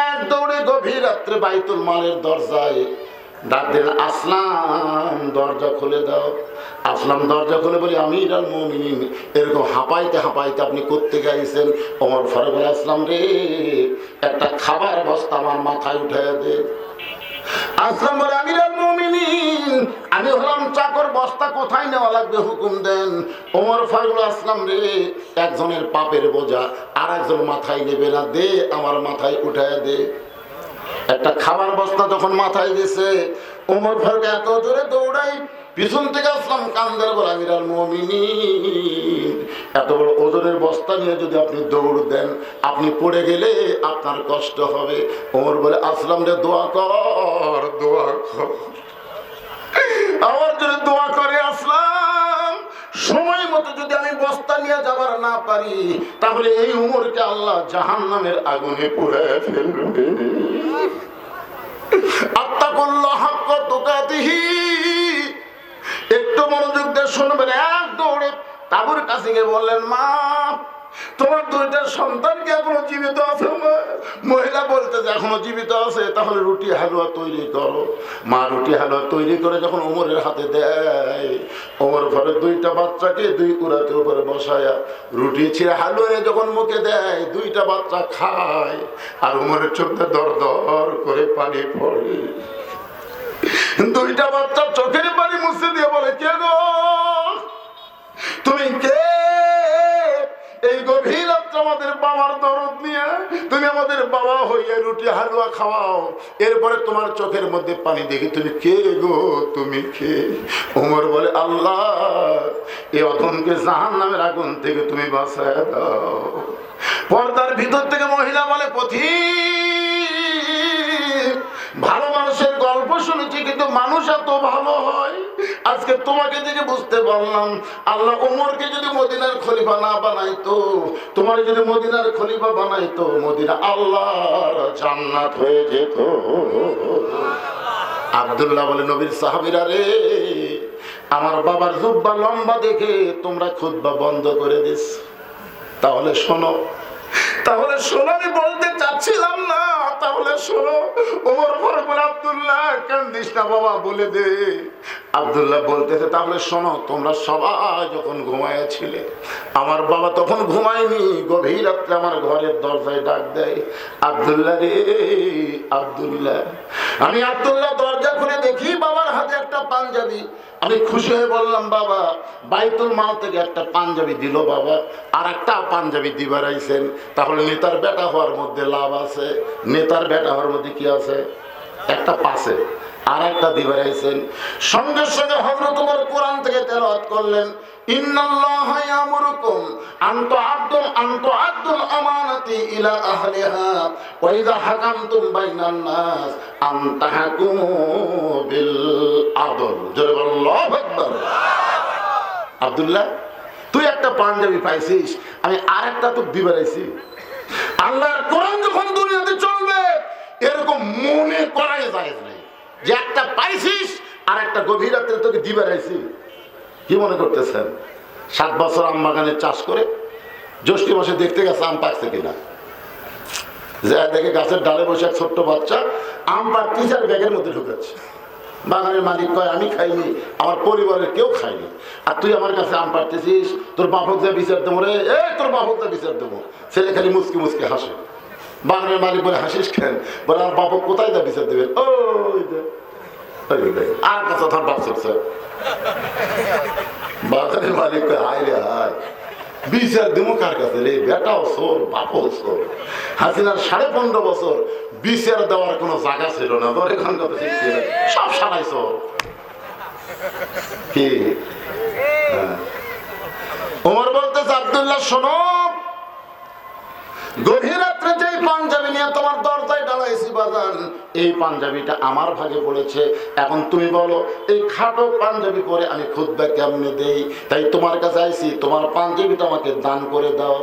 এক দৌড়ে গভীর রাত্রে বাইতুল মালের দরজায় ডাক দিলেন, আসলাম দরজা খুলে দাও। আসলাম দরজা খুলে বলি, আমিরুল মুমিনিন। এরকম হাঁপাইতে হাঁপাইতে আপনি করতে গেছেন। ওমর ফারুক আসলাম রে, একটা খাবার বস্তা আমার মাথায় উঠে দে। আসলাম বলে, আমিরুল মুমিনিন, আমি হলাম চাকর, বস্তা কোথায় নেওয়া লাগবে হুকুম দেন। ওমর ফারুক আসলাম রে, একজনের পাপের বোঝা আর একজন মাথায় নেবে না, দে আমার মাথায় উঠায় দে। একটা খাবার বস্তা যখন মাথায় গেছে, ওমর ফারুক এত জোরে দৌড়াই, পিছন থেকে আসলাম কান্দার বলে, আমিরুল মুমিনিন, এত বড় ওজনের বস্তা নিয়ে যদি আপনি দৌড় দেন, আপনি পড়ে গেলে আপনার কষ্ট হবে। ওমর বলে, আসলাম রে দোয়া কর, দোয়া কর, আমার জন্য দোয়া করে। আসলাম সময় মতো যদি আমি বস্তা নিয়ে যাবার না পারি, তাহলে এই উমরকে আল্লাহ জাহান্নামের আগুনে পুড়ে ফেলবে। আত্তাকুল্লাহ হাক্কা তুকাতিহি, একটু মনোযোগ দিয়ে শুনবেন। এক দৌড়ে তাবুর কাছে গিয়ে বললেন, মা, তোমার 2টা সন্তান কি এখনো জীবিত আছে? মহিলা বলতে যে এখনো জীবিত আছে। তাহলে রুটি হালুয়া তৈরি করো। মা রুটি হালুয়া তৈরি করে যখন ওমরের হাতে দেয়, ওমর ঘরে 2টা বাচ্চাকে 2 কুড়াতের উপরে বসায়া রুটি ছিঁড়ে হালুয়া যখন মুখে দেয়, 2টা বাচ্চা খায়। আর ওমরের চোখে দর দর করে পানি পড়ে। 2টা বাচ্চা চোখের পানি মুছে দিয়ে বলে, কে গো তুমি? কে এই গভীর রাত্রে আমাদের বাবার দরদ নিয়ে তুমি আমাদের বাবা হইয়া রুটি হালুয়া খাওয়াও, এরপরে তোমার চোখের মধ্যে পানি দেখি, তুমি কে গো? তুমি কে? ওমর বলে, আল্লাহ, এই অধমকে জাহান্নামের আগুন থেকে তুমি বাঁচায় দাও। পর্দার ভিতর থেকে মহিলা বলে, পথিক, ভালো মানুষের গল্প শুনেছি, কিন্তু মানুষ এত ভালো হয় আজকে তোমাকে দেখে বুঝতে পারলাম। আল্লাহ ওমরকে যদি মদিনার খলিফা না বানাইতো, তোমার যদি মদিনার খলিফা বানাইতো, মদিনা আল্লাহর জান্নাত হয়ে যেত। আব্দুল্লাহ বলে, নবীর সাহাবীরা রে, আমার বাবার জুব্বা লম্বা দেখে তোমরা খুতবা বন্ধ করে দিস। তাহলে শোনো, আমি বলতে চাচ্ছিলাম না, তাহলে শোনো। ওমর ফারুক বলে, আব্দুল্লাহ কান্দিস না বাবা, বলে দে। আব্দুল্লাহ বলতেছে, তাহলে শোনো, তোমরা সবাই যখন ঘুমাইয়াছিলে, আমার বাবা তখন ঘুমায়নি। গভীর রাত্রে আমার ঘরের দরজায় ডাক দেয়, আব্দুল্লাহ রে, আব্দুল্লাহ। আমি আব্দুল্লাহ দরজা খুলে দেখি বাবার হাতে একটা পাঞ্জাবি। আমি খুশি হয়ে বললাম, বাবা বাইতুল মাল থেকে একটা পাঞ্জাবি দিল বাবা, আর একটা পাঞ্জাবি দিবার আইছেন। তাহলে নেতার বেটা হওয়ার মধ্যে লাভ আছে। নেতার বেটা হওয়ার মধ্যে কি আছে? একটা পাশে আর একটা দিবার আইছেন। সঙ্গে সঙ্গে হযরত ওমর কোরআন থেকে তেলাওয়াত করলেন, ইন্নাল্লাহা ইয়ামুরুকুম আন তুআদ্দুল আমানাতি ইলা আহলিহা ওয়া ইযা হাকামতুম বাইনান নাস আন তাহকুমু বিল আদল। জোরে বলো আল্লাহু আকবার। আব্দুল্লাহ, তুই একটা পাঞ্জাবি পাইছিস, আমি আর একটা তো দিবার আইছি। আল্লাহর কোরআন যখন দুনিয়াতে চলবে, এরকম মনে করাই যায় না। যে একটা পাইছিস আর একটা গভীর রাত্রে তোকে দিবে রাইছি। কি মনে করতেছেন? 7 বছর আম বাগানে চাষ করে জ্যৈষ্ঠ মাসে দেখতে গেছে আম পাকছে কিনা, যা দেখে গাছের ডালে বসে এক ছোট্ট বাচ্চা আম পাড়তেছে আর ব্যাগের মধ্যে ঢুকাচ্ছে। বাগানের মালিক কয় আমি খাইনি, আমার পরিবারের কেউ খায়নি, আর তুই আমার কাছে আম পাড়তেছিস, তোর বাপক যা বিচার দেবো রে, তোর বাপক যা বিচার দেবো। ছেলে খালি মুসকি মুসকি হাসে। বাগানের মালিক বলে হাসিস কেন? বলে আমার বাপক কোথায় যা বিচার দেবে? আর কাছে তোর বাপ চলছে। বাগানের মালিক কয় হায় রে হায়, বিচার দেবো কার কাছে রে? বেটাও চোর, বাপও চোর। হাসিনার 15.5 বছর বিচার দেওয়ার কোনো জায়গা ছিল না, তোর এখান কথা ঠিক ছিল, সব সারাই চোর। কি ওমর বলতেছে, আব্দুল্লাহ শোনো, গভীর রাত্রে যে পাঞ্জাবি নিয়ে তোমার দরজায় দাঁড়াইছি বাজান, এই পাঞ্জাবিটা আমার ভাগে পড়েছে। এখন তুমি বলো এই খাটো পাঞ্জাবি পরে আমি খুতবা কেমনে দেই? তাই তোমার কাছে আইছি, তোমার পাঞ্জাবিটা আমাকে দান করে দাও।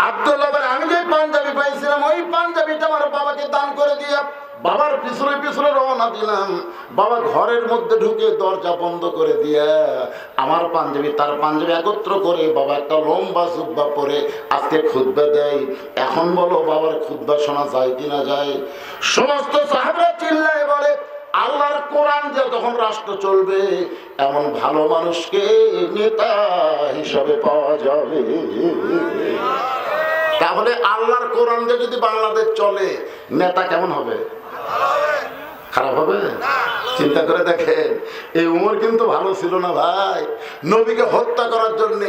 আব্দুল্লাহ বলে, আমি যে পাঞ্জাবি পাইছিলাম ওই পাঞ্জাবিটা আমার বাবাকে দান করে দিয়া বাবার পিছনে পিছনে রওনা দিলাম। বাবা ঘরের মধ্যে ঢুকে দরজা বন্ধ করে দিয়া আমার পাঞ্জাবি তার পাঞ্জাবি একত্র করে বাবা একটা লম্বা জুব্বা পরে আজকে খুতবা দেয়। এখন বলো বাবার খুতবা শোনা যায় কিনা যায়? সমস্ত সাহাবারা চিল্লায় বলে, আল্লাহর কোরআন যে তখন রাষ্ট্র চলবে, এমন ভালো মানুষকে নেতা হিসাবে পাওয়া যাবে। তাহলে আল্লাহর কোরআন দিয়ে যদি বাংলাদেশ চলে, নেতা কেমন হবে? খারাপ হবে? চিন্তা করে দেখেন, এই উমর কিন্তু ভালো ছিল না ভাই। নবীকে হত্যা করার জন্য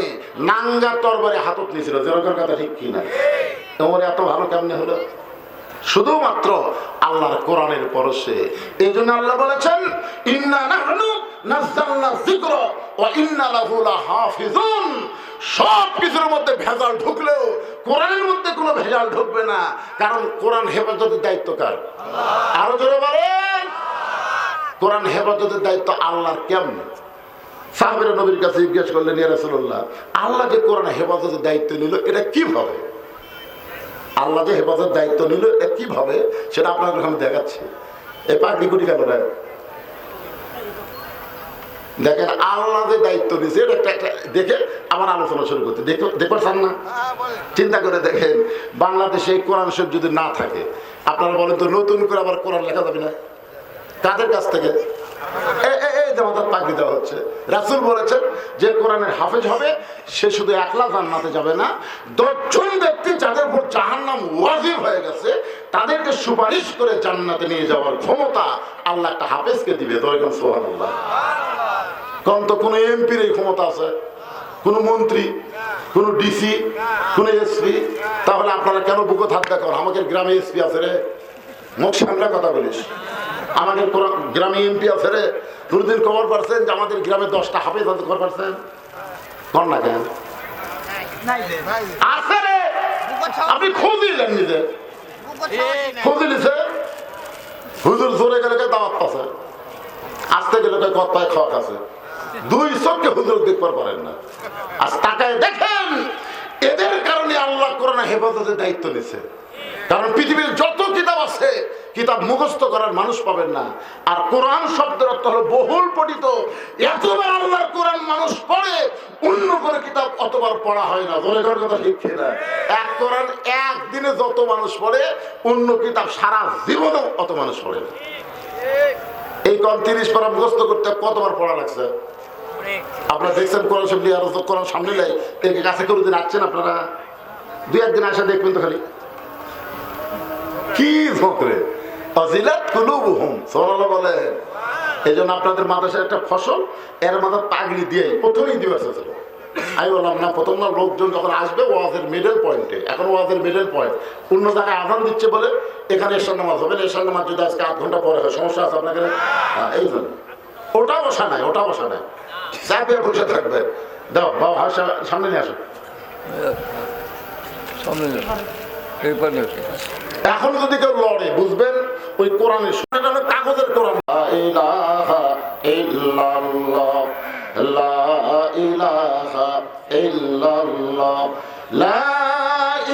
নাঙ্গা তরবারে হাতত নিয়েছিল, যেরকম কথা ঠিক কিনা? উমর এত ভালো কেমনে হলো? শুধুমাত্র আল্লাহর কোরআনের পরশে। এই জন্য আল্লাহ বলেছেন, ইন্না নাহনু নাযালনা যিকরা ওয়া ইন্না লাহু লাহাফিজুন। সব কিছুর মধ্যে ভেজাল ঢুকলেও কোরআনের মধ্যে কোনো ভেজাল ঢুকবে না, কারণ কোরআন হেফাজতের দায়িত্ব কার? আরো জোরে বলেন, কোরআন হেফাজতের দায়িত্ব আল্লাহর। কেমনে? সাহাবীরা নবীর কাছে জিজ্ঞেস করলেন, ইয়া রাসূলুল্লাহ, আল্লাহ যে কোরআন হেফাজতের দায়িত্ব নিল, এটা কিভাবে? আল্লাহ যে হেফাজতের দায়িত্ব নিল, এটা কিভাবে? সেটা আপনাদের আমি দেখাচ্ছি। এই পাগড়ি কুটি কেন দেখেন, আল্লাহ যে দায়িত্ব দিয়েছে এটা একটা দেখে আমার আলোচনা শুরু করতে দেখতে চান না? চিন্তা করে দেখেন, বাংলাদেশে এই কোরআন শরীফ যদি না থাকে, আপনারা বলেন তো নতুন করে আবার কোরআন লেখা যাবে না? কাদের কাছ থেকে? এই জামাতার পাগড়ি দেওয়া হচ্ছে। রাসূল বলেছেন যে কোরআনের হাফেজ হবে সে শুধু একলা জান্নাতে যাবে না, 10 জন ব্যক্তি যাদের উপর জাহান্নাম ওয়াজিব হয়ে গেছে তাদেরকে সুপারিশ করে জান্নাতে নিয়ে যাওয়ার ক্ষমতা আল্লাহ একটা হাফেজকে দিবে। দরকার সুবহানাল্লাহ। কোন তো কোন এমপির এই ক্ষমতা আছে? কোন মন্ত্রী, কোন ডিসি, কোন এসপি? তাহলে আপনারা কেন বুকে হাত দেখেন? আমাদের গ্রামে এসপি আছে রে, মুখ সামনে কথা বলিস। আমাদের গ্রামে এমপি আছে রে, কোনদিন খবর পাচ্ছেন যে আমাদের গ্রামে 10টা হাফেজ আছে? খবর পাচ্ছেন? কর না কেন? আছে রে, আপনি খোঁজ দিলেন নিজে, খোঁজ নিছে। হুজুর জোরে গেলে দাওয়াত পাচ্ছে, আসতে গেলে কত পায় খাওয়া আছে, 2 চোখে হুজুর দেখবার পারেন না। আজ তাকায় দেখেন, এদের কারণে আল্লাহ কোরআন হেফাজতের দায়িত্ব নিছে। কারণ পৃথিবীর যত কিতাব আছে, কিতাব মুখস্থ করার মানুষ পাবেন না। আর কোরআন শব্দের অর্থ হলো বহুল পঠিত। এতবার আল্লাহর কোরআন মানুষ পড়ে, অন্য কোনো কিতাব অতবার পড়া হয় না। ধরে করার কথা ঠিক না? এক কোরআন একদিনে যত মানুষ পড়ে, অন্য কিতাব সারা জীবনেও অত মানুষ পড়ে না। এই কোরআন 30 পারা মুখস্থ করতে কতবার পড়া লাগছে? আপনারা দেখছেন কোরআন শব্দ আর কোরআন সামনে নেই, এর কাছে কোনোদিন আসছেন আপনারা? 2-1 দিন আসা দেখবেন তো খালি কি ঝোঁকরে অজিলাত কুলুবুহুম। সুবহানাল্লাহ বলে। এই জন্য আপনাদের মাদ্রাসার একটা ফসল, এর মাথায় পাগড়ি দিয়ে প্রথমেই দিবস ছিল। আমি বললাম না, প্রথমবার লোকজন যখন আসবে ওয়াজের মিডল পয়েন্টে, এখন ওয়াজের মিডল পয়েন্ট অন্য জায়গায় আজান দিচ্ছে বলে এখানে এশার নামাজ হবে না। এশার নামাজ যদি আজকে 8 ঘন্টা পরে হয়, সমস্যা আছে আপনাকে? এই জন্য ওটা বসা নাই, ওটা বসা নাই, চাপে বসে থাকবে। দাও বাবা, সামনে নিয়ে আসো, সামনে নিয়ে আসো। এখন যদি কেউ লড়ে, বুঝবেন ওই কোরআনের কাগজের কোরআন। লা ইলাহা ইল্লাল্লাহ, লা ইলাহা ইল্লাল্লাহ, লা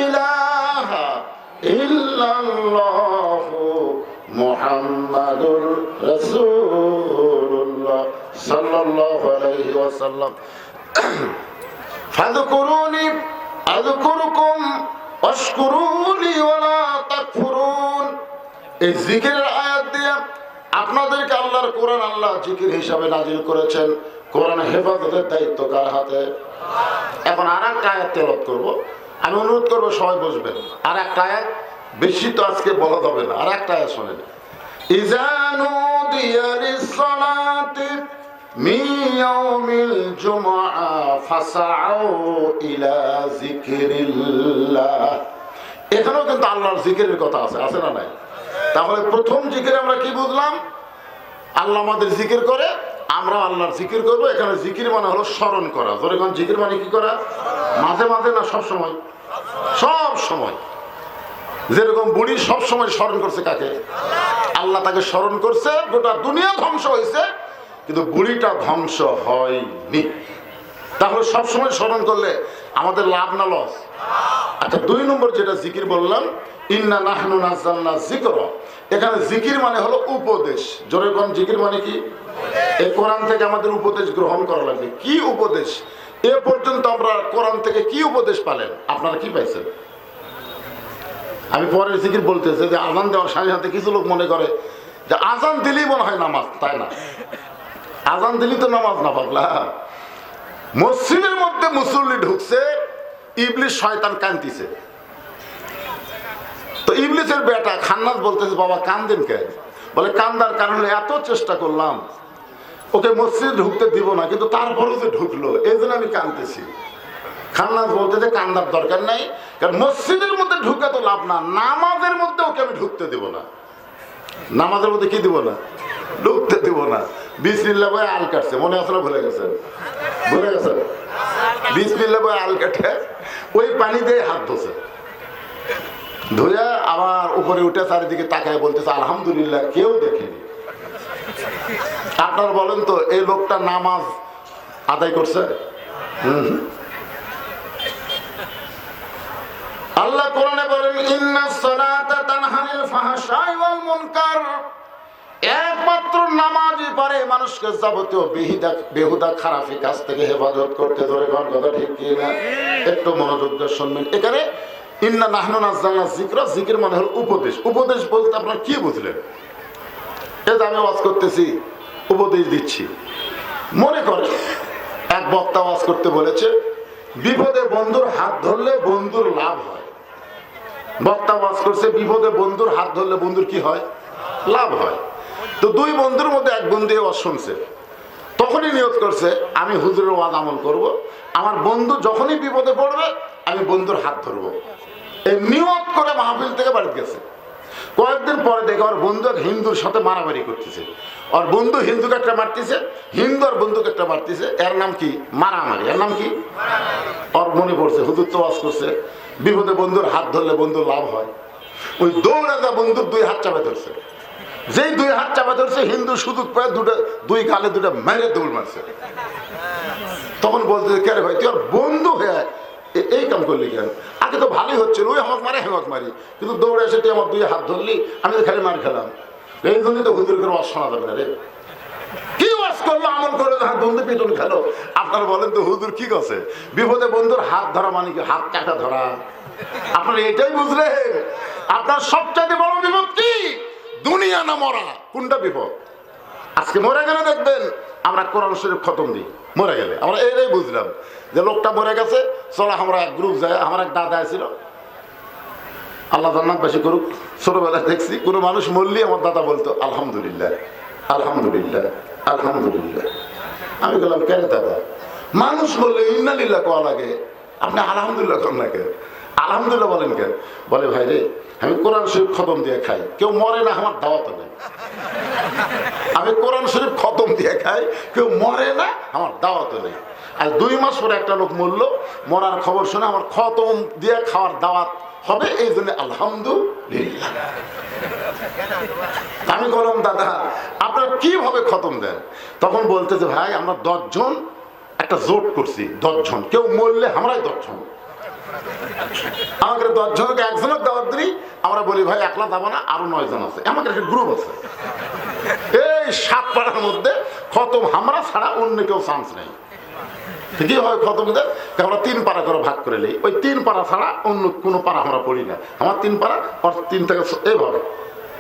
ইলাহা ইল্লাল্লাহ মুহাম্মাদুর রাসূলুল্লাহ সাল্লাল্লাহু আলাইহি ওয়াসাল্লাম। ফাযকুরুনি আযকুরুকুম ওয়াশকুরুনি ওয়ালা তাকফুরুন। এই জিকিরের আয়াত দিয়ে আপনাদেরকে আল্লাহর কোরআন আল্লাহ জিকির হিসাবে নাজিল করেছেন। কোরআন হেফাজতের দায়িত্ব কার হাতে? এখন আর একটা আয়াত তেলাওয়াত করব। আমি অনুরোধ করবো সবাই বসবেন। আর একটা আয়াত, বেশি তো আজকে বলা যাবে না। আর একটা আয়াত শোনেন। ইযা নুদিয়া লিস-সালাতি মিন ইয়াউমিল জুমআ ফাসআউ ইলা যিকরিল্লাহ। এখানেও কিন্তু আল্লাহর জিকিরের কথা আছে, আছে না নাই? তাহলে প্রথম জিকিরে আমরা কি বুঝলাম? আল্লাহ আমাদের জিকির করে, আমরা আল্লাহর জিকির করব। এখানে জিকির মানে হলো স্মরণ করা। ধরে কোন জিকির মানে কি করা? মাঝে মাঝে না, সব সময়? সব সময়। যেরকম বুড়ি সব সময় স্মরণ করছে কাকে? আল্লাহ তাকে স্মরণ করছে। গোটা দুনিয়া ধ্বংস হয়েছে, কিন্তু বুড়িটা ধ্বংস হয়নি। তাহলে সব সময় স্মরণ করলে আমাদের লাভ না লস? আচ্ছা, 2 নম্বর যেটা জিকির বললাম, ইন্না নাহনু নাযালনা যিকরা। এখানে জিকির মানে হলো উপদেশ। জোরে কোন জিকির মানে কি? এই কোরআন থেকে আমাদের উপদেশ গ্রহণ করা লাগবে। কি উপদেশ? এ পর্যন্ত আমরা কোরআন থেকে কি উপদেশ পেলেন? আপনারা কি পাইছেন? আমি পরের জিকির বলতেছি যে আজান দেওয়ার সাথে সাথে কিছু লোক মনে করে যে আজান দিলেই মনে হয় নামাজ। তাই না, আজান দিলেই তো নামাজ না পাগলা। মসজিদের মধ্যে মুসল্লি ঢুকছে, ইবলিস শয়তান কান্দিছে। তো ইবলিসের বেটা খান্নাস বলতেছে, বাবা কান্দেন কে? বলে কান্দার কারণে এত চেষ্টা করলাম, ওকে মসজিদ ঢুকতে দিব না, কিন্তু তারপরেও যে ঢুকলো, এই জন্য আমি কাঁদতেছি। খান্নাস বলতেছে কান্দার দরকার নাই, কারণ মসজিদের মধ্যে ঢুকে তো লাভ না, নামাজের মধ্যে ওকে আমি ঢুকতে দিব না। নামাজের মধ্যে কি দিব না? ঢুকতে দিব না। বিসমিল্লাহ বলে আল কাটছে, মনে আছে না? ভুলে গেছেন? ভুলে গেছেন? বিসমিল্লাহ বলে আল কাটে, ওই পানি দিয়ে হাত ধোছে, ধুয়ে আবার উপরে উঠে চারিদিকে তাকায় বলতেছে আলহামদুলিল্লাহ, কেউ দেখেনি। আপনার বলেন তো, এই লোকটা নামাজ আদায় করছে? আল্লাহ কোরআনে বলেন ইন্নাস সালাতা তানহা আনিল ফাহশাই ওয়াল মুনকার। একমাত্র নামাজই পারে মানুষকে যাবতীয় বেহুদা খারাপি কাজ থেকে হেফাজত করতে। ধরে কোন কথা ঠিক কি না? একটু মনোযোগ দিয়ে শুনবেন। এখানে ইন্না নাহনু নাযালনা যিকরা, জিকির মানে হলো উপদেশ। উপদেশ বলতে আপনারা কি বুঝলেন? এই যে আমি ওয়াজ করতেছি, উপদেশ দিচ্ছি। মনে করে এক বক্তা ওয়াজ করতে বলেছে, বিপদে বন্ধুর হাত ধরলে বন্ধুর লাভ হয়। বক্তা ওয়াজ করছে, বিপদে বন্ধুর হাত ধরলে বন্ধুর কি হয়? লাভ হয়। তো 2 বন্ধুর মধ্যে এক বন্ধু ওয়াজ শুনছে, তখনই নিয়ত করছে আমি হুজুরের ওয়াজ আমল করব। আমার বন্ধু যখনই বিপদে পড়বে আমি বন্ধুর হাত ধরবো। এই নিয়ত করে মাহফিল থেকে বাড়িতে গেছে। কয়েকদিন পরে দেখে ওর বন্ধু এক হিন্দুর সাথে মারামারি করতেছে। ওর বন্ধু হিন্দুকে একটা মারতেছে, হিন্দু আর বন্ধুকে একটা মারতেছে। এর নাম কি? মারামারি। এর নাম কি? ওর মনে পড়ছে হুজুর তো ওয়াজ করছে বিপদে বন্ধুর হাত ধরলে বন্ধুর লাভ হয়। ওই দৌড়ে যা বন্ধুর 2 হাত চাপে ধরছে। যেই 2 হাত চাপে ধরছে, হিন্দু সুযোগ পায় 2 গালে 2টা মেরে দৌড় মারছে। তখন বলতে, কে রে ভাই, তুই আর বন্ধু হয়ে এই কাম করলি কেন? আগে তো ভালোই হচ্ছিল, ওই আমাকে মারে হেমাক মারি, কিন্তু দৌড়ে এসে তুই আমার 2 হাত ধরলি, আমি তো খালি মার খেলাম। এই জন্যই তো হুজুর করে ওয়াজ শোনা যাবে না রে। কি ওয়াজ করলো? আমল করে বন্ধু পিটন খেলো। আপনারা বলেন তো হুজুর কি করছে? বিপদে বন্ধুর হাত ধরা মানে কি? হাত কাটা ধরা। আপনারা এটাই বুঝলেন? আপনার সবচেয়ে বড় বিপদ কি? দুনিয়া না মরা। কোনটা বিপদ? আজকে মরে গেলে দেখবেন আমরা কোরআন শরীফ খতম দিই। মরে গেলে আমরা এটাই বুঝলাম যে লোকটা মরে গেছে, চলো আমরা এক গ্রুপ যাই। আমার এক দাদা ছিল, আল্লাহ জান্নাত বাসী করুক, ছোটবেলায় দেখছি কোনো মানুষ মরলি আমার দাদা বলতো আলহামদুলিল্লাহ, আলহামদুলিল্লাহ, আলহামদুলিল্লাহ। আমি বললাম কেন দাদা, মানুষ বললে ইন্না লিল্লাহ কোয়া লাগে, আপনি আলহামদুলিল্লাহ করেন না কেন? আলহামদুলিল্লাহ বলেন কেন? বলে ভাই রে, আমি কোরআন শরীফ খতম দিয়ে খাই, কেউ মরে না, আমার দাওয়াত নেই। আমি কোরআন শরীফ খতম দিয়ে খাই, কেউ মরে না, আমার দাওয়াত নেই। আর 2 মাস পরে একটা লোক মরল, মরার খবর শুনে আমার খতম দিয়ে খাওয়ার দাওয়াত হবে, এই জন্য আলহামদুলিল্লাহ। আমি বললাম দাদা আপনারা কিভাবে খতম দেন? তখন বলতেছে ভাই আমরা 10 জন একটা জোট করছি, 10 জন, কেউ মরলে আমরাই 10 জন। আমাকে 10 জনকে একজনের দাওয়াত দিই, আমরা বলি ভাই একলা যাবো না, আরো 9 জন আছে, আমাদের একটা গ্রুপ আছে। এই 7 পাড়ার মধ্যে খতম আমরা ছাড়া অন্য কেউ চান্স নেই। কি হয় খতমদের আমরা 3 পাড়া করে ভাগ করে নিই, ওই 3 পাড়া ছাড়া অন্য কোনো পাড়া আমরা পড়ি না। আমার 3 পাড়া আর 3 থেকে এইভাবে।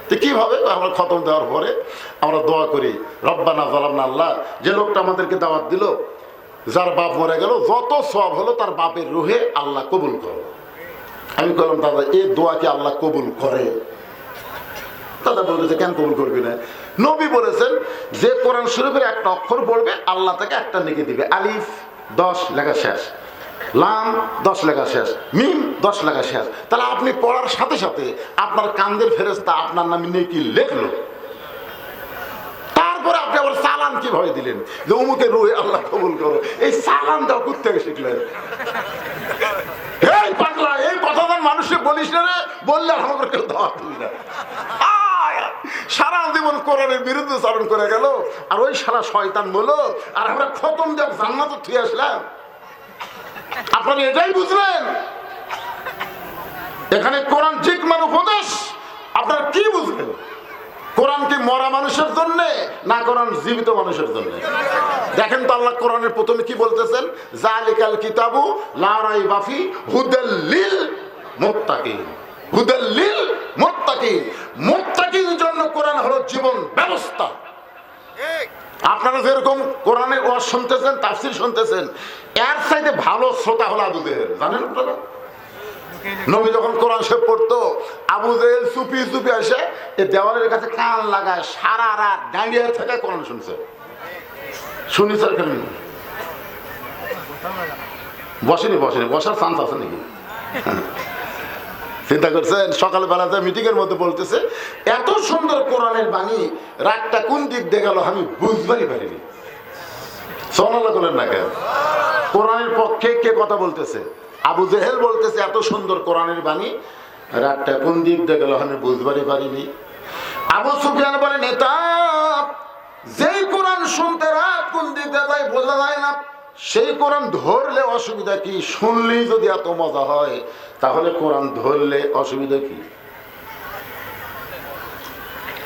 তো কিভাবে আমরা খতম দেওয়ার পরে আমরা দোয়া করি, রব্বানা যালামনা, আল্লাহ যে লোকটা আমাদেরকে দাওয়াত দিল, যার বাপ মরে গেল, যত সওয়াব হলো তার বাপের রুহে আল্লাহ কবুল করো। আমি বললাম দাদা এই দোয়া কি আল্লাহ কবুল করে? দাদা বলতেছে কেন কবুল করবি না? নবী বলেছেন যে কোরআন শরীফের একটা অক্ষর পড়বে আল্লাহ তাকে একটা নেকি দিবে। আলিফ 10 লেখা শেষ, লাম 10 লেখা শেষ, মিম 10 লেখা শেষ। তাহলে আপনি পড়ার সাথে সাথে আপনার কান্দের ফেরেশতা আপনার নামে নেকি লিখলো। তারপরে আপনি আবার সালাম কিভাবে দিলেন যে অমুকের রুহে আল্লাহ কবুল করো? এই সালাম দাও কোথা থেকে শিখলেন? এই পাগলা, এই কথাটা মানুষকে বলিস না রে, বললে আমাকে কেউ দাওয়াত দিবি না। সারা জীবন কোরআনের বিরুদ্ধে চারণ করে গেল, আর ওই সারা শয়তান বলো, আর আমরা খতম দেব জান্নাত থুয়ে আসলাম। আপনারা এটাই বুঝলেন? এখানে কোরআন ঠিক মানে উপদেশ, আপনারা কি বুঝলেন? কোরআন কি মরা মানুষের জন্য না কোরআন জীবিত মানুষের জন্য? দেখেন তো আল্লাহ কোরআনের প্রথমে কি বলতেছেন, জালিকাল কিতাবু লা রাইবা ফি হুদাল লিল মুত্তাকিন। হুদাল লিল মুত্তাকিন, মুত্তাকিনের জন্য কোরআন হলো জীবন ব্যবস্থা। আপনারা যেরকম কোরআনের ওয়াজ শুনতেছেন, তাফসীর শুনতেছেন, এর চাইতে ভালো শ্রোতা হলো আবু জেহেল। জানেন আপনারা? নবী যখন কোরআন শরীফ পড়তো, আবু জেহেল চুপি চুপি এসে এই দেওয়ালের কাছে কান লাগায় সারা রাত দাঁড়িয়ে থেকে কোরআন শুনছে। শুনি স্যার, কেমন বসেনি? বসার চান্স আছে নাকি? চিন্তা করছেন? সকালবেলা মিটিং এর মধ্যে বলতেছে এত সুন্দর কোরআনের বাণী, রাতটা কোন দিক দিয়ে গেল আমি বুঝবারই পারিনি। সোনালা করেন না কেন? কোরআনের পক্ষে কে কথা বলতেছে? আবু জেহেল বলতেছে এত সুন্দর কোরআনের বাণী, রাতটা কোন দিক দিয়ে গেল আমি বুঝবারই পারিনি। আবু সুফিয়ান বলে নেতা, যেই কোরআন শুনতে রাত কোন দিক দিয়ে যায় বোঝা যায় না, সেই কোরআন ধরলে অসুবিধা কি? শুনলেই যদি এত মজা হয়, তাহলে কোরআন ধরলে অসুবিধা কি?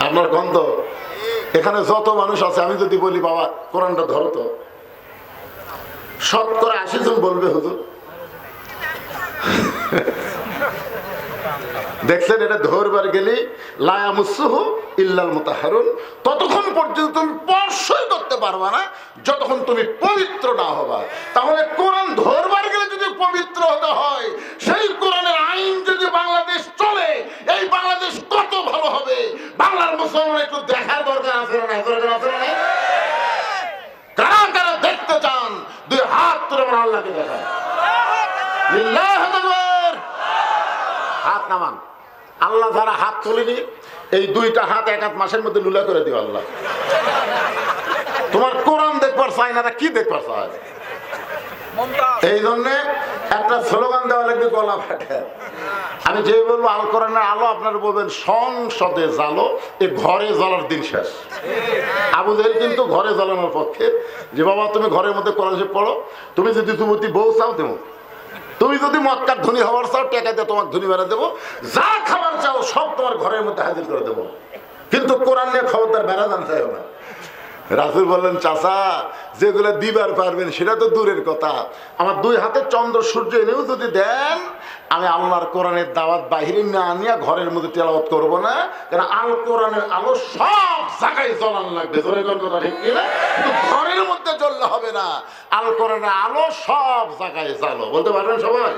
আপনার গন্ধ এখানে যত মানুষ আছে, আমি যদি বলি বাবা কোরআনটা ধরো তো, 80% জন বলবে হুজুর। দেখছেন এটা ধরবার গেলে লা ইয়ামুসসুহু ইল্লাল মুতাহহারুন, ততক্ষণ পর্যন্ত তুমি স্পর্শই করতে পারবে না যতক্ষণ তুমি পবিত্র না হবা। তাহলে কোরআন ধরবার গেলে যদি পবিত্র হতে হয়, সেই কোরআনের আইন যদি বাংলাদেশ চলে, এই বাংলাদেশ কত ভালো হবে। বাংলার মুসলমান একটু দেখার দরকার আছে না? কারা কারা দেখতে চান? 2 হাত তুলে আমরা আল্লাহকে দেখাই। লিল্লাহি আকবার, হাত নামান। আল্লাহ যারা হাত তোলেনি, এই 2টা হাত 1 মাসের মধ্যে লুলা করে দিও আল্লাহ। তোমার কোরআন দেখবার চাই না, কি দেখবার চাই? এই জন্য একটা স্লোগান দেওয়া লাগবে, গলা ফাটে। আমি যে বলবো আল কোরআনের আলো, আপনারা বলবেন সংসদে জ্বালো, এ ঘরে জ্বালার দিন শেষ। আবু জেহেল কিন্তু ঘরে জ্বালানোর পক্ষে, যে বাবা তুমি ঘরের মধ্যে কোরআন শরীফ পড়ো, তুমি যদি যুবতী বউ চাও দেবো, তুমি যদি মক্কার ধনী হওয়ার চাও টাকা দিয়ে তোমার ধনী বেড়া দেবো, যা খাবার চাও সব তোমার ঘরের মধ্যে হাজির করে দেবো, কিন্তু কোরআন নিয়ে খবরদার বেড়া জানতে হবে না। রাসূল বললেন চাচা যেগুলো দিবার পারবেন সেটা তো দূরের কথা, আমার 2 হাতে চন্দ্র সূর্য এনেও যদি দেন, আমি আল্লাহর কোরআনের দাওয়াত বাহিরে না আনিয়া ঘরের মধ্যে তেলাওয়াত করবো না। কারণ আল কোরআনের আলো সব জায়গায় জ্বলান লাগবে, কথা ঠিক কিনা? কিন্তু ঘরের মধ্যে জ্বললে হবে না, আল কোরআনের আলো সব জায়গায় জ্বালো। বলতে পারবেন সবাই?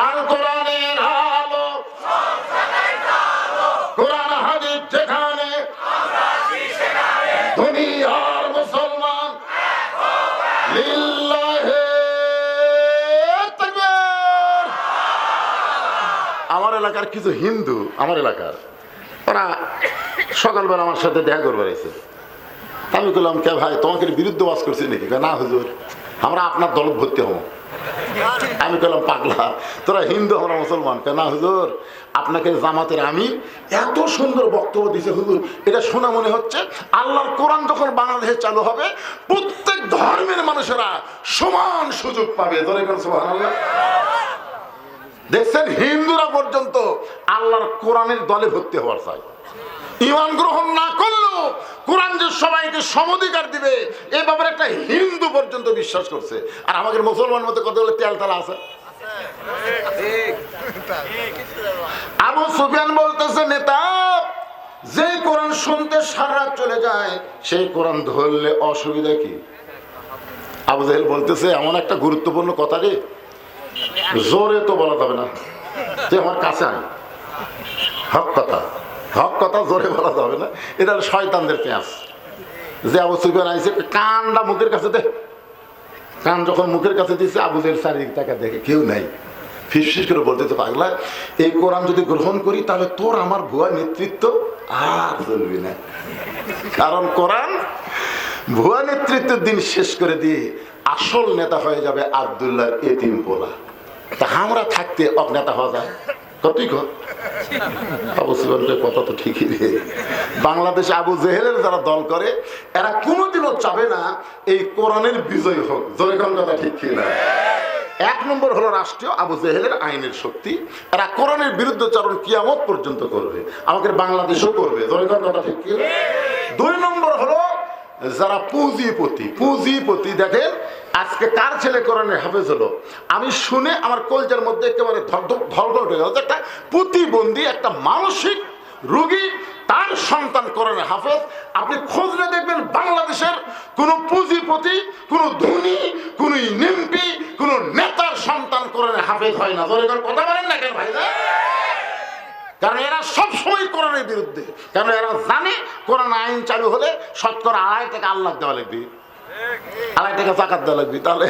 আল কোরআনের আলো সব জায়গায় জ্বালো, কোরআন হাদিস যেখানে দুনিয়ার মুসলমান লিল্লাহি তাকবীর। আমার এলাকার কিছু হিন্দু, আমার এলাকার, ওরা সকালবেলা আমার সাথে দেখা করবার এসে, আমি বললাম কে ভাই তোমাকে বিরুদ্ধে ওয়াজ করছি নাকি? না হুজুর, আমরা আপনার দল ভর্তি হবো। আমি বললাম পাগলা, তোরা হিন্দু আমরা মুসলমান? না হুজুর, আপনাকে জামাতের আমির এত সুন্দর বক্তব্য দিয়েছে হুজুর, এটা শোনা মনে হচ্ছে আল্লাহর কোরআন যখন বাংলাদেশে চালু হবে প্রত্যেক ধর্মের মানুষেরা সমান সুযোগ পাবে। সুবহানাল্লাহ। দেখছেন হিন্দুরা পর্যন্ত আল্লাহর কোরআনের দলে ভর্তি হওয়ার চাই। ঈমান গ্রহণ না করলেও কোরআন যে সবাইকে সমধিকার দিবে এই ব্যাপারে একটা হিন্দু পর্যন্ত বিশ্বাস করছে। আর আমাদের মুসলমান মধ্যে কতগুলো তেলতালা আছে। আবু সুফিয়ান বলতেছে, নেতা যে কোরআন শুনতে সারা রাত চলে যায় সেই কোরআন ধরলে অসুবিধা কি? আবু জাহেল বলতেছে, এমন একটা গুরুত্বপূর্ণ কথা রে, জোরে তো বলা যাবে না, যে আমার কাছে আয়, হক কথা, হক কথা জোরে বলা যাবে না, এটা শয়তানদের পেঁয়াজ। যে আবু সুফিয়ান আইছে, কানটা মুখের কাছে দে। কান যখন মুখের কাছে দিচ্ছে, আবু জাহেল চারিদিক তাকে দেখে কেউ নাই, ফিসফিস করে বলতে তো, পাগলা এই কোরআন যদি গ্রহণ করি তাহলে তোর আমার ভুয়া নেতৃত্ব আর চলবি না। কারণ কোরআন ভুয়া নেতৃত্বের দিন শেষ করে দিয়ে আসল নেতা হয়ে যাবে আব্দুল্লাহর এতিম পোলা। তা আমরা থাকতে অজ্ঞাতা হওয়া যায় কতই অবশ্যই কথা তো ঠিকই রে। বাংলাদেশে আবু জেহেলের যারা দল করে এরা কোনোদিনও চাবে না এই কোরআনের বিজয় হোক। জোরে কোন কথা ঠিক কি না? এক নম্বর হলো রাষ্ট্রীয় আবু জেহেলের আইনের শক্তি, এরা কোরআনের বিরুদ্ধচারণ কিয়ামত পর্যন্ত করবে, আমাদের বাংলাদেশও করবে। জোরে কোন কথা ঠিক কি? দুই নম্বর হলো যারা পুঁজিপতি। পুঁজিপতি দেখেন আজকে কার ছেলে কোরআনের হাফেজ হলো, আমি শুনে আমার কলজার মধ্যে একেবারে ধলঘল উঠে গেল। একটা প্রতিবন্ধী, একটা মানসিক রোগী, তার সন্তান কোরআনের হাফেজ। আপনি খোঁজলে দেখবেন বাংলাদেশের কোন পুঁজিপতি, কোন ধনী, কোন এমপি, কোন নেতার সন্তান কোরআনের হাফেজ হয় না। কথা বলেন না কেন ভাই? কারণ এরা সবসময় কোরআনের বিরুদ্ধে। কারণ এরা জানে কোরআন আইন চালু হলে শতকরা 2.5 টাকা আল্লাহ দেওয়া লাগবে, 2.5 টাকা জাকাত দেওয়া লাগবে। তাহলে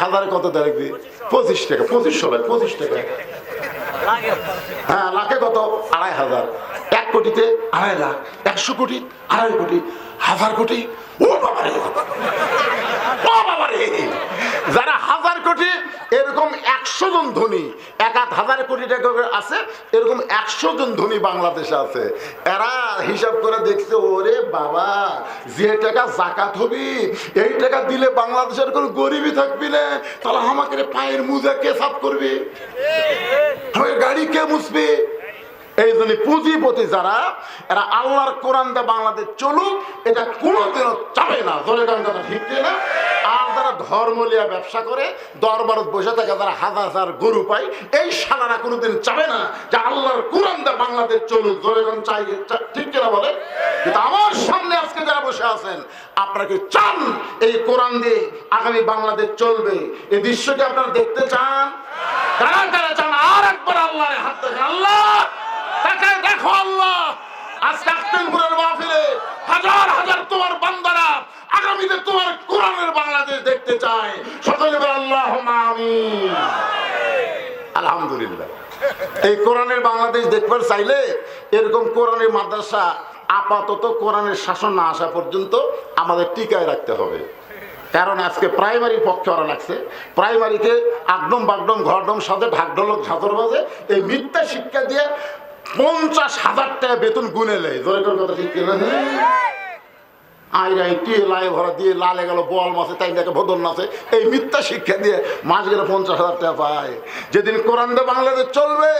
1000-এ কত দেওয়া লাগবে? 25 টাকা, 25 টাকা। হ্যাঁ, লাখে কত? 2500। 1 কোটিতে 2.5 লাখ, 100 কোটি 2.5 কোটি, 1000 কোটি। ও বাবারে, ও বাবারে, যারা 1000 কোটি, এরকম 100 জন ধনী, 1,000 কোটি টাকা আছে, এরকম 100 জন ধনী বাংলাদেশে আছে। এরা হিসাব করে দেখছে, ওরে বাবা, যে টাকা জাকাত হবে এই টাকা দিলে বাংলাদেশের কোনো গরিবই থাকবি না, তাহলে আমাকে পায়ের মুজা কে সাফ করবে, আমার গাড়ি কে মুছবে? এই জন্য পুঁজিপতি যারা, এরা আল্লাহর কোরআন দিয়ে বাংলাদেশ চলুক এটা কোনোদিনও চাবে না। ধরে কথা ঠিক না? আর যারা ধর্ম লিয়া ব্যবসা করে, দরবারত বসে থাকে, যারা হাজার গরু পায়, এই সালারা কোনোদিন চাবে না যে আল্লাহর কোরআন দিয়ে বাংলাদেশ চলুক। ধরে চাই, ঠিক কিনা বলে? কিন্তু আমার সামনে আজকে যারা বসে আছেন, আপনারা কি চান এই কোরআন দিয়ে আগামী বাংলাদেশ চলবে? এই দৃশ্যকে আপনারা দেখতে চান? কারা কারা চান? আর একবার আল্লাহর হাত থেকে, আল্লাহ তাকে দেখো, আল্লাহ আজকে আক্কেলপুরের মাহফিলে হাজার হাজার তোমার বান্দারা আগামীতে তোমার কোরআনের বাংলাদেশ দেখতে চায়। সকলে বলে আল্লাহুম্মা আমিন। আলহামদুলিল্লাহ। এই কোরআনের বাংলাদেশ দেখবার চাইলে এরকম কোরআনের মাদ্রাসা আপাতত কোরআনের শাসন না আসা পর্যন্ত আমাদের টিকায় রাখতে হবে। কারণ আজকে প্রাইমারির পক্ষে ওরা লাগছে, প্রাইমারিকে আগডম বাগডম ঘরডম সাথে ঢাকঢোলক ঝাঁতর বাজে এই মিথ্যা শিক্ষা দিয়ে 50,000 টাকা বেতন গুনে নেয়। কথা ঠিক কিনা? আইরাই টিএলআই ভরা দিয়ে লালে গেল বল মাসে, তাই দেখে ভদন নাচে, এই মিথ্যা শিক্ষা দিয়ে মাস গেলে 50,000 টাকা পায়। যেদিন কোরআন দিয়ে বাংলাদেশ চলবে,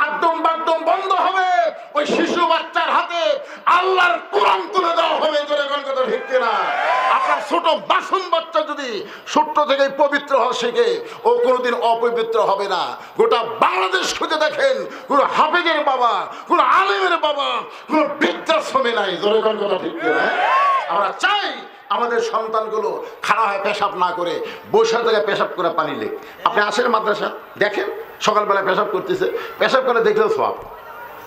একদম বাকদম বন্ধ হবে, ওই শিশু বাচ্চার হাতে আল্লাহর কোরআন তুলে দেওয়া হবে। কথা ঠিক কিনা? আপনার ছোট বাসন বাচ্চা যদি ছোট্ট থেকে পবিত্র হওয়া শেখে, ও কোনোদিন অপবিত্র হবে না। গোটা বাংলাদেশ খুঁজে দেখেন, কোনো হাফেজের বাবা, কোনো আলেমের বাবা, কোনো বৃদ্ধাশ্রমে নাই। জোরে কথা ঠিক কিনা? আমরা চাই আমাদের সন্তানগুলো খাড়া হয় পেশাব না করে, বসে থেকে পেশাব করে পানি লেখ। আপনি আসেন মাদ্রাসা, দেখেন সকালবেলা পেশাব করতেছে, পেশাব করে দেখলেও সব।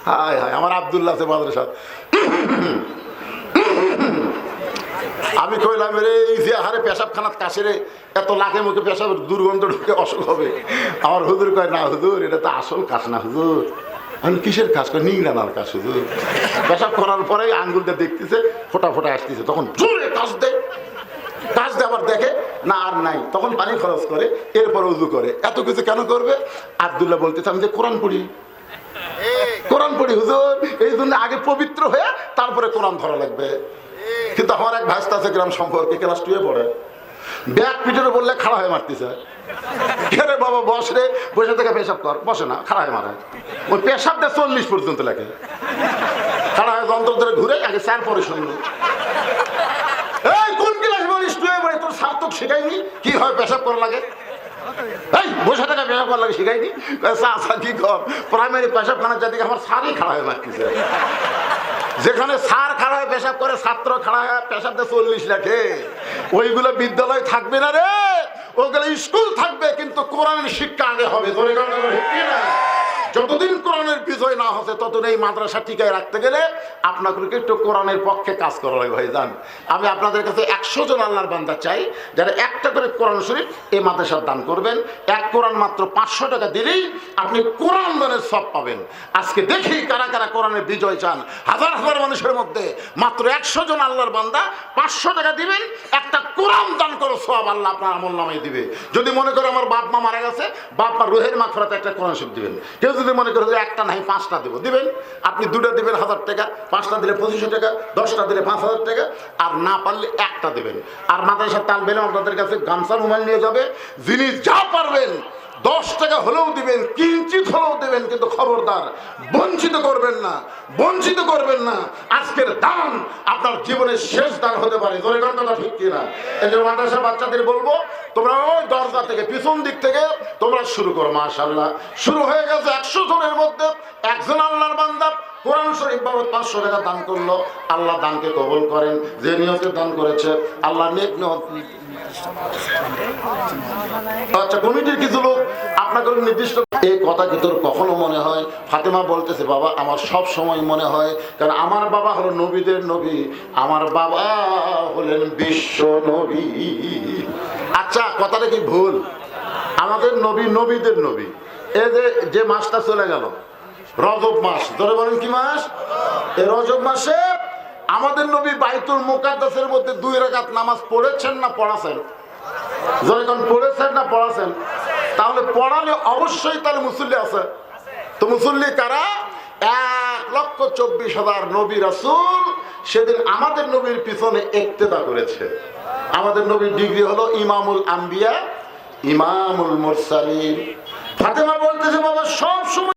হায় হায়, আমার আব্দুল্লাহ আছে মাদ্রাসা, আমি কইলাম রে এই যে হারে পেশাব খানাত কাশে, এত লাখে মুখে পেশাবের দুর্গন্ধ ঢুকে অসুখ হবে। আমার হুজুর কয়, না হুজুর, এটা তো আসল কাশ না হুজুর। আমি কিসের কাজ করে? নিংড়ানার কাজ হুজুর। পেশাব করার পরে আঙ্গুলটা দেখতেছে ফোটা ফোটা আসতেছে, তখন জোরে কাজ দেয়, কাজ দিয়ে আবার দেখে না আর নাই, তখন পানি খরচ করে, এরপর উজু করে। এত কিছু কেন করবে? আব্দুল্লাহ বলতেছে, আমি যে কোরআন পড়ি, কোরআন পড়ি হুজুর, এই জন্য আগে পবিত্র হয়ে তারপরে কোরআন ধরা লাগবে। কিন্তু আমার এক ভাইস্তা আছে গ্রাম সম্পর্কে, ক্লাস 2-এ পড়ে, ব্যাগ পিঠে বললে খাড়া হয়ে মারতেছে। রে বাবা বস রে, বসে থেকে পেশাব কর, বসে না, খাড়া হয়ে মারে। ওই পেশাব দেয় 40 পর্যন্ত লেখে, খাড়া হয়ে যন্ত্র ধরে ঘুরে আগে চার পরে শুনলো। এই কোন ক্লাস বলিস তুই? বলে তোর সার্থক শেখায়নি কি হয় পেশাব করা লাগে? এই বসে থেকে পেশাব করা লাগে শিখাইনি? কি কর, প্রাইমারি পেশাব খানার চারদিকে আমার সারই খাড়া হয়ে মারতেছে। যেখানে স্যার খাড়া হয়ে পেশাব করে, ছাত্র খাড়া হয়ে পেশাব দিয়ে 40 লেখে। ওইগুলো বিদ্যালয় থাকবে না রে, ওগুলো স্কুল থাকবে, কিন্তু কোরআনের শিক্ষা আগে হবে। যতদিন কোরআনের বিজয় না হচ্ছে ততদিন এই মাদ্রাসা টিকায় রাখতে গেলে আপনাদেরকে একটু কোরআনের পক্ষে কাজ করা লাগে ভাই। জান, আমি আপনাদের কাছে 100 জন আল্লাহর বান্দা চাই যারা একটা করে কোরআন শরীফ এই মাদ্রাসার দান করবেন। এক কোরআন মাত্র 500 টাকা দিলেই আপনি কোরআন দানের সব পাবেন। আজকে দেখি কারা কারা কোরআনের বিজয় চান। হাজার হাজার মানুষের মধ্যে মাত্র 100 জন আল্লাহর বান্দা 500 টাকা দিবেন, একটা কোরআন দান করো, সব আল্লাহ আপনার আমল নামায় দিবে। যদি মনে করে আমার বাপ মা মারা গেছে, বাপ মা রুহের মাগফিরাতে একটা কোরআন শরীফ দিবেন। কেউ যদি মনে করে যে একটা নাই 5টা দেবো, দিবেন। আপনি 2টা দিবেন 1000 টাকা, 5টা দিলে 2500 টাকা, 10টা দিলে 5000 টাকা, আর না পারলে একটা দেবেন। আর মাদ্রাসার তালবেলে আপনাদের কাছে গামছা রুমাল নিয়ে যাবে, যিনি যা পারবেন 10 টাকা হলেও দিবেন, কিঞ্চিত হলেও দেবেন, কিন্তু খবরদার বঞ্চিত করবেন না, বঞ্চিত করবেন না। আজকের দান আপনার জীবনের শেষ দান হতে পারে। ধরে কথা ঠিক কিনা? এই যে মাদ্রাসার বাচ্চাদের বলবো, তোমরা ওই দরজা থেকে পিছন দিক থেকে তোমরা শুরু করো। মাশাআল্লাহ, শুরু হয়ে গেছে। 100 জনের মধ্যে একজন আল্লাহর বান্দা কোরআন শরীফ বাবদ 500 টাকা দান করলো। আল্লাহ দানকে কবুল করেন। যে নিয়তে দান করেছে আল্লাহ নেক নিয়ত। আচ্ছা, কমিটির কিছু লোক আপনাকে নির্দিষ্ট এই কথা কি তোর কখনো মনে হয়? ফাতেমা বলতেছে, বাবা আমার সব সময় মনে হয়, কারণ আমার বাবা হলো নবীদের নবী, আমার বাবা হলেন বিশ্ব নবী। আচ্ছা, কথাটা কি ভুল? আমাদের নবী নবীদের নবী। এই যে মাসটা চলে গেল রজব মাস, ধরে বলেন কি মাস? এই রজব মাসে আমাদের নবী বাইতুল মুকাদ্দাসের মধ্যে 2 রাকাত নামাজ পড়েছেন না পড়াছেন? যখন পড়েছেন না পড়াছেন? তাহলে পড়ালে অবশ্যই তাহলে মুসল্লি আছে। তো মুসল্লি কারা? 1,24,000 নবী রাসূল সেদিন আমাদের নবীর পিছনে ইক্তেদা করেছে। আমাদের নবীর ডিগ্রি হলো ইমামুল আম্বিয়া, ইমামুল মুরসালিন। ফাতেমা বলতেছে, বাবা সব সময়